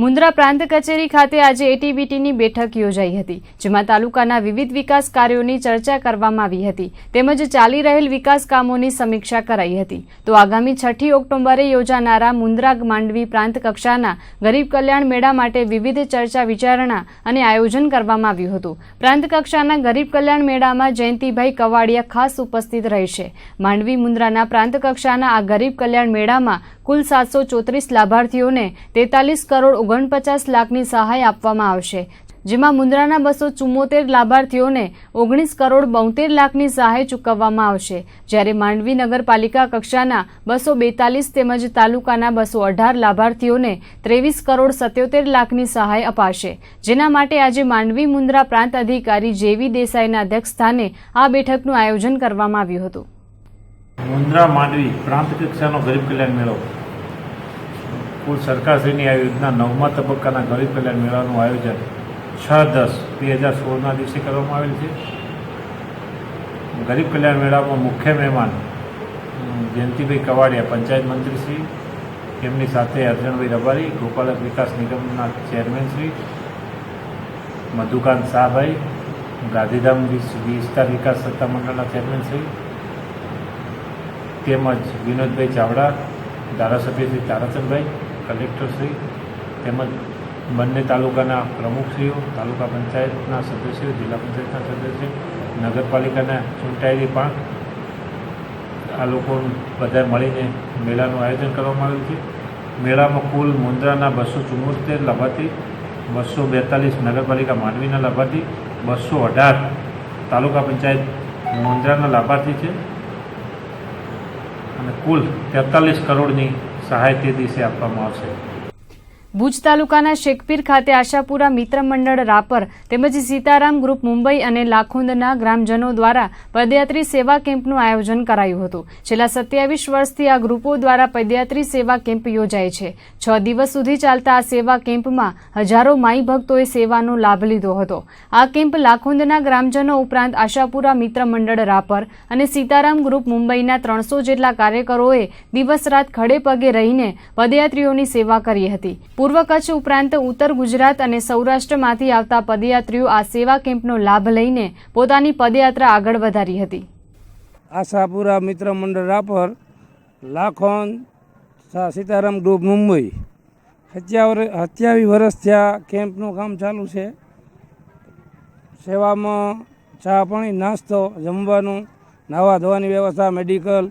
[SPEAKER 1] મુન્દ્રા પ્રાંત કચેરી ખાતે આજે એટીબીટીની બેઠક યોજાઈ હતી, જેમાં તાલુકાના વિવિધ વિકાસ કાર્યોની ચર્ચા કરવામાં આવી હતી તેમજ ચાલી રહેલ વિકાસ કામોની સમીક્ષા કરાઈ હતી. તો આગામી 6 ઓક્ટોબરે યોજાનારા મુન્દ્રા માંડવી પ્રાંત કક્ષાના ગરીબ કલ્યાણ મેળા માટે વિવિધ ચર્ચા વિચારણા અને આયોજન કરવામાં આવ્યું હતું. પ્રાંત કક્ષાના ગરીબ કલ્યાણ મેળામાં જયંતિભાઈ કવાડિયા ખાસ ઉપસ્થિત રહેશે. માંડવી મુન્દ્રાના પ્રાંત કક્ષાના આ ગરીબ કલ્યાણ મેળામાં કુલ 734 લાભાર્થીઓને 43 કરોડ 49 લાખની સહાય આપવામાં આવશે, જેમાં મુન્દ્રાના 274 લાભાર્થીઓને 19 કરોડ 72 લાખની સહાય ચૂકવવામાં આવશે, જ્યારે માંડવી નગરપાલિકા કક્ષાના 242 તેમજ તાલુકાના 218 લાભાર્થીઓને 23 કરોડ 77 લાખની સહાય અપાશે. જેના માટે આજે માંડવી મુન્દ્રા પ્રાંત અધિકારી જેવી દેસાઈના અધ્યક્ષસ્થાને આ બેઠકનું આયોજન કરવામાં આવ્યું હતું.
[SPEAKER 19] મુન્દ્રા માંડવી પ્રાંત કક્ષાનો ગરીબ કલ્યાણ મેળો કુલ સરકારશ્રીની આ યોજના 9મા તબક્કાના ગરીબ કલ્યાણ મેળાનું આયોજન 6/10/2016ના દિવસે કરવામાં આવેલ છે. ગરીબ કલ્યાણ મેળામાં મુખ્ય મહેમાન જયંતિભાઈ કવાડિયા પંચાયત મંત્રીશ્રી, તેમની સાથે અર્જણભાઈ રબારી ગોપાલક વિકાસ નિગમના ચેરમેનશ્રી, મધુકાંત શાહભાઈ ગાંધીધામ વિસ્તાર વિકાસ સત્તામંડળના ચેરમેનશ્રી, તેમજ વિનોદભાઈ ચાવડા ધારાસભ્ય શ્રી તારાચંદભાઈ, કલેક્ટરશ્રી તેમજ બંને તાલુકાના પ્રમુખશ્રીઓ, તાલુકા પંચાયતના સદસ્યો, જિલ્લા પંચાયતના સદસ્યો, નગરપાલિકાના ચૂંટાયેલી પાંખ, આ લોકો બધા મળીને મેળાનું આયોજન કરવામાં આવ્યું છે. મેળામાં કુલ મુન્દ્રાના 274 લાભાર્થી, 242 નગરપાલિકા માંડવીના લાભાર્થી, 218 તાલુકા પંચાયત મુન્દ્રાના લાભાર્થી છે અને કુલ 43 કરોડની સહાય તે દિવસે આપવામાં આવશે.
[SPEAKER 1] ભુજ તાલુકાના શેખપીર ખાતે આશાપુરા મિત્ર મંડળ રાપર તેમજ સીતારામ ગ્રુપ મુંબઈ અને લાખોંદના ગ્રામજનો દ્વારા પદયાત્રી સેવા કેમ્પનું આયોજન કરાયું હતું. છેલ્લા 27 વર્ષથી આ ગ્રુપો દ્વારા પદયાત્રી સેવા કેમ્પ યોજાય છે. 6 દિવસ સુધી ચાલતા આ સેવા કેમ્પમાં હજારો માઈ ભક્તોએ સેવાનો લાભ લીધો હતો. આ કેમ્પ લાખોંદના ગ્રામજનો ઉપરાંત આશાપુરા મિત્ર મંડળ રાપર અને સીતારામ ગ્રુપ મુંબઈના 300 જેટલા કાર્યકરોએ દિવસ રાત ખડે પગે રહીને પદયાત્રીઓની સેવા કરી હતી. પૂર્વ કચ્છ ઉપરાંત ઉત્તર ગુજરાત અને સૌરાષ્ટ્રમાંથી આવતા પદયાત્રીઓ આ સેવા કેમ્પનો લાભ લઈને પોતાની પદયાત્રા આગળ વધારી હતી.
[SPEAKER 20] આશાપુરા મિત્ર મંડળ રાપર, લાખોંદ, સીતારામ ગ્રુપ મુંબઈ 27 વર્ષથી આ કેમ્પનું કામ ચાલુ છે. સેવામાં ચા પાણી, નાસ્તો, જમવાનું, નાવા ધોવાની વ્યવસ્થા, મેડિકલ.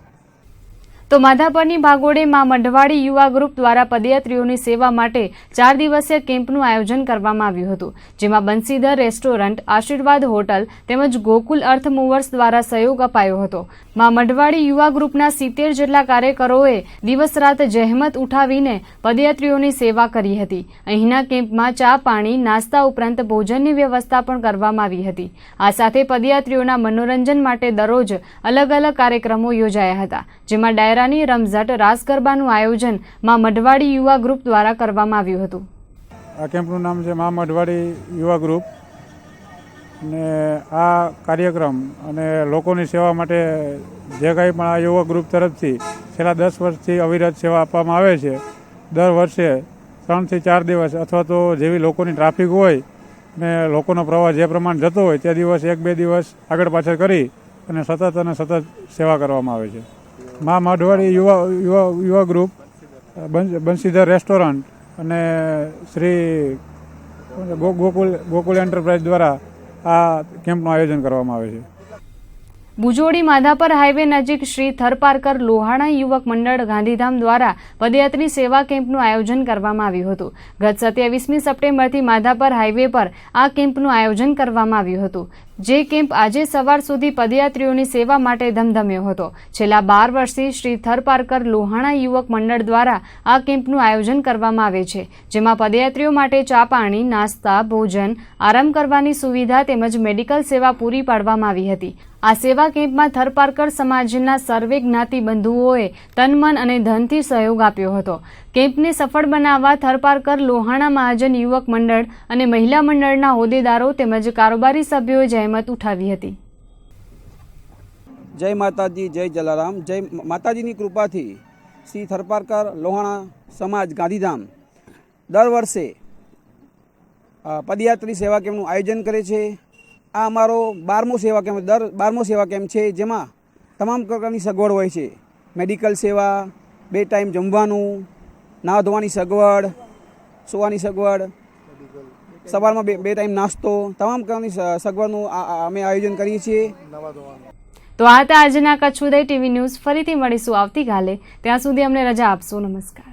[SPEAKER 1] તો માધાપરની ભાગોળે માં મઢવાડી યુવા ગ્રુપ દ્વારા પદયાત્રીઓની સેવા માટે 4 દિવસીય કેમ્પનું આયોજન કરવામાં આવ્યું હતું, જેમાં બંસીધર રેસ્ટોરન્ટ, આશીર્વાદ હોટલ તેમજ ગોકુલ અર્થ મૂવર્સ દ્વારા સહયોગ અપાયો હતો. માં મઢવાડી યુવા ગ્રુપના 70 જેટલા કાર્યકરોએ દિવસ રાત જહેમત ઉઠાવીને પદયાત્રીઓની સેવા કરી હતી. અહીંના કેમ્પમાં ચા પાણી, નાસ્તા ઉપરાંત ભોજનની વ્યવસ્થા પણ કરવામાં આવી હતી. આ સાથે પદયાત્રીઓના મનોરંજન માટે દરરોજ અલગ અલગ કાર્યક્રમો યોજાયા હતા, જેમાં ડાયરા રમઝટ, રાસ ગરબાનું આયોજન માં મઢવાડી યુવા ગ્રુપ દ્વારા કરવામાં આવ્યું હતું.
[SPEAKER 21] આ કેમ્પનું નામ છે માં મઢવાડી યુવા ગ્રુપ અને આ કાર્યક્રમ અને લોકોની સેવા માટે જે કંઈ પણ આ યુવા ગ્રુપ તરફથી છેલ્લા 10 વર્ષથી અવિરત સેવા આપવામાં આવે છે. દર વર્ષે 3 થી 4 દિવસ અથવા તો જેવી લોકોની ટ્રાફિક હોય ને લોકોનો પ્રવાહ જે પ્રમાણે જતો હોય તે દિવસ 1-2 દિવસ આગળ પાછળ કરી અને સતત સેવા કરવામાં આવે છે. માં મઢવાડી યુવા ગ્રુપ, બંસીધર રેસ્ટોરન્ટ અને શ્રી ગોકુલ એન્ટરપ્રાઇઝ દ્વારા આ કેમ્પનું આયોજન કરવામાં આવે છે.
[SPEAKER 1] ભુજોડી માધાપર હાઈવે નજીક શ્રી થરપારકર લોહાણા યુવક મંડળ ગાંધીધામ દ્વારા પદયાત્રી સેવા કેમ્પનું આયોજન કરવામાં આવ્યું હતું. ગત 27મી સપ્ટેમ્બરથી માધાપર હાઈવે પર આ કેમ્પનું આયોજન કરવામાં આવ્યું હતું, જે કેમ્પ આજે સવાર સુધી પદયાત્રીઓની સેવા માટે ધમધમ્યો હતો. છેલ્લા 12 વર્ષથી શ્રી થરપારકર લોહાણા યુવક મંડળ દ્વારા આ કેમ્પનું આયોજન કરવામાં આવે છે, જેમાં પદયાત્રીઓ માટે ચા પાણી, નાસ્તા, ભોજન, આરામ કરવાની સુવિધા તેમજ મેડિકલ સેવા પૂરી પાડવામાં આવી હતી. આ સેવા કેમ્પમાં થરપારકર સમાજના સર્વે જ્ઞાતિ બંધુઓએ તન, મન અને ધનથી સહયોગ આપ્યો હતો. કેમ્પને સફળ બનાવવા થરપારકર લોહાણા મહાજન યુવક મંડળ અને મહિલા મંડળના હોદ્દેદારો તેમજ કારોબારી સભ્યોએ જહેમત ઉઠાવી હતી.
[SPEAKER 22] જય માતાજી, જય જલારામ. જય માતાજીની કૃપાથી શ્રી થરપારકર લોહાણા સમાજ ગાંધીધામ દર વર્ષે પદયાત્રી સેવા કેમ્પનું આયોજન કરે છે. આ અમારો 12મો સેવા કેમ્પ 12મો સેવા કેમ્પ છે, જેમાં તમામ પ્રકારની સગવડ હોય છે. મેડિકલ સેવા, 2 ટાઈમ જમવાનું, નાહવા ધોવાની સગવડ, સુવાની સગવડ, સવારમાં 2 ટાઈમ નાસ્તો, તમામ પ્રકારની સગવડનું અમે આયોજન કરીએ છીએ.
[SPEAKER 1] તો આ હતા આજના કચ્છ ઉદય ટીવી ન્યૂઝ. ફરીથી મળીશું આવતીકાલે. ત્યાં સુધી અમને રજા આપશો. નમસ્કાર.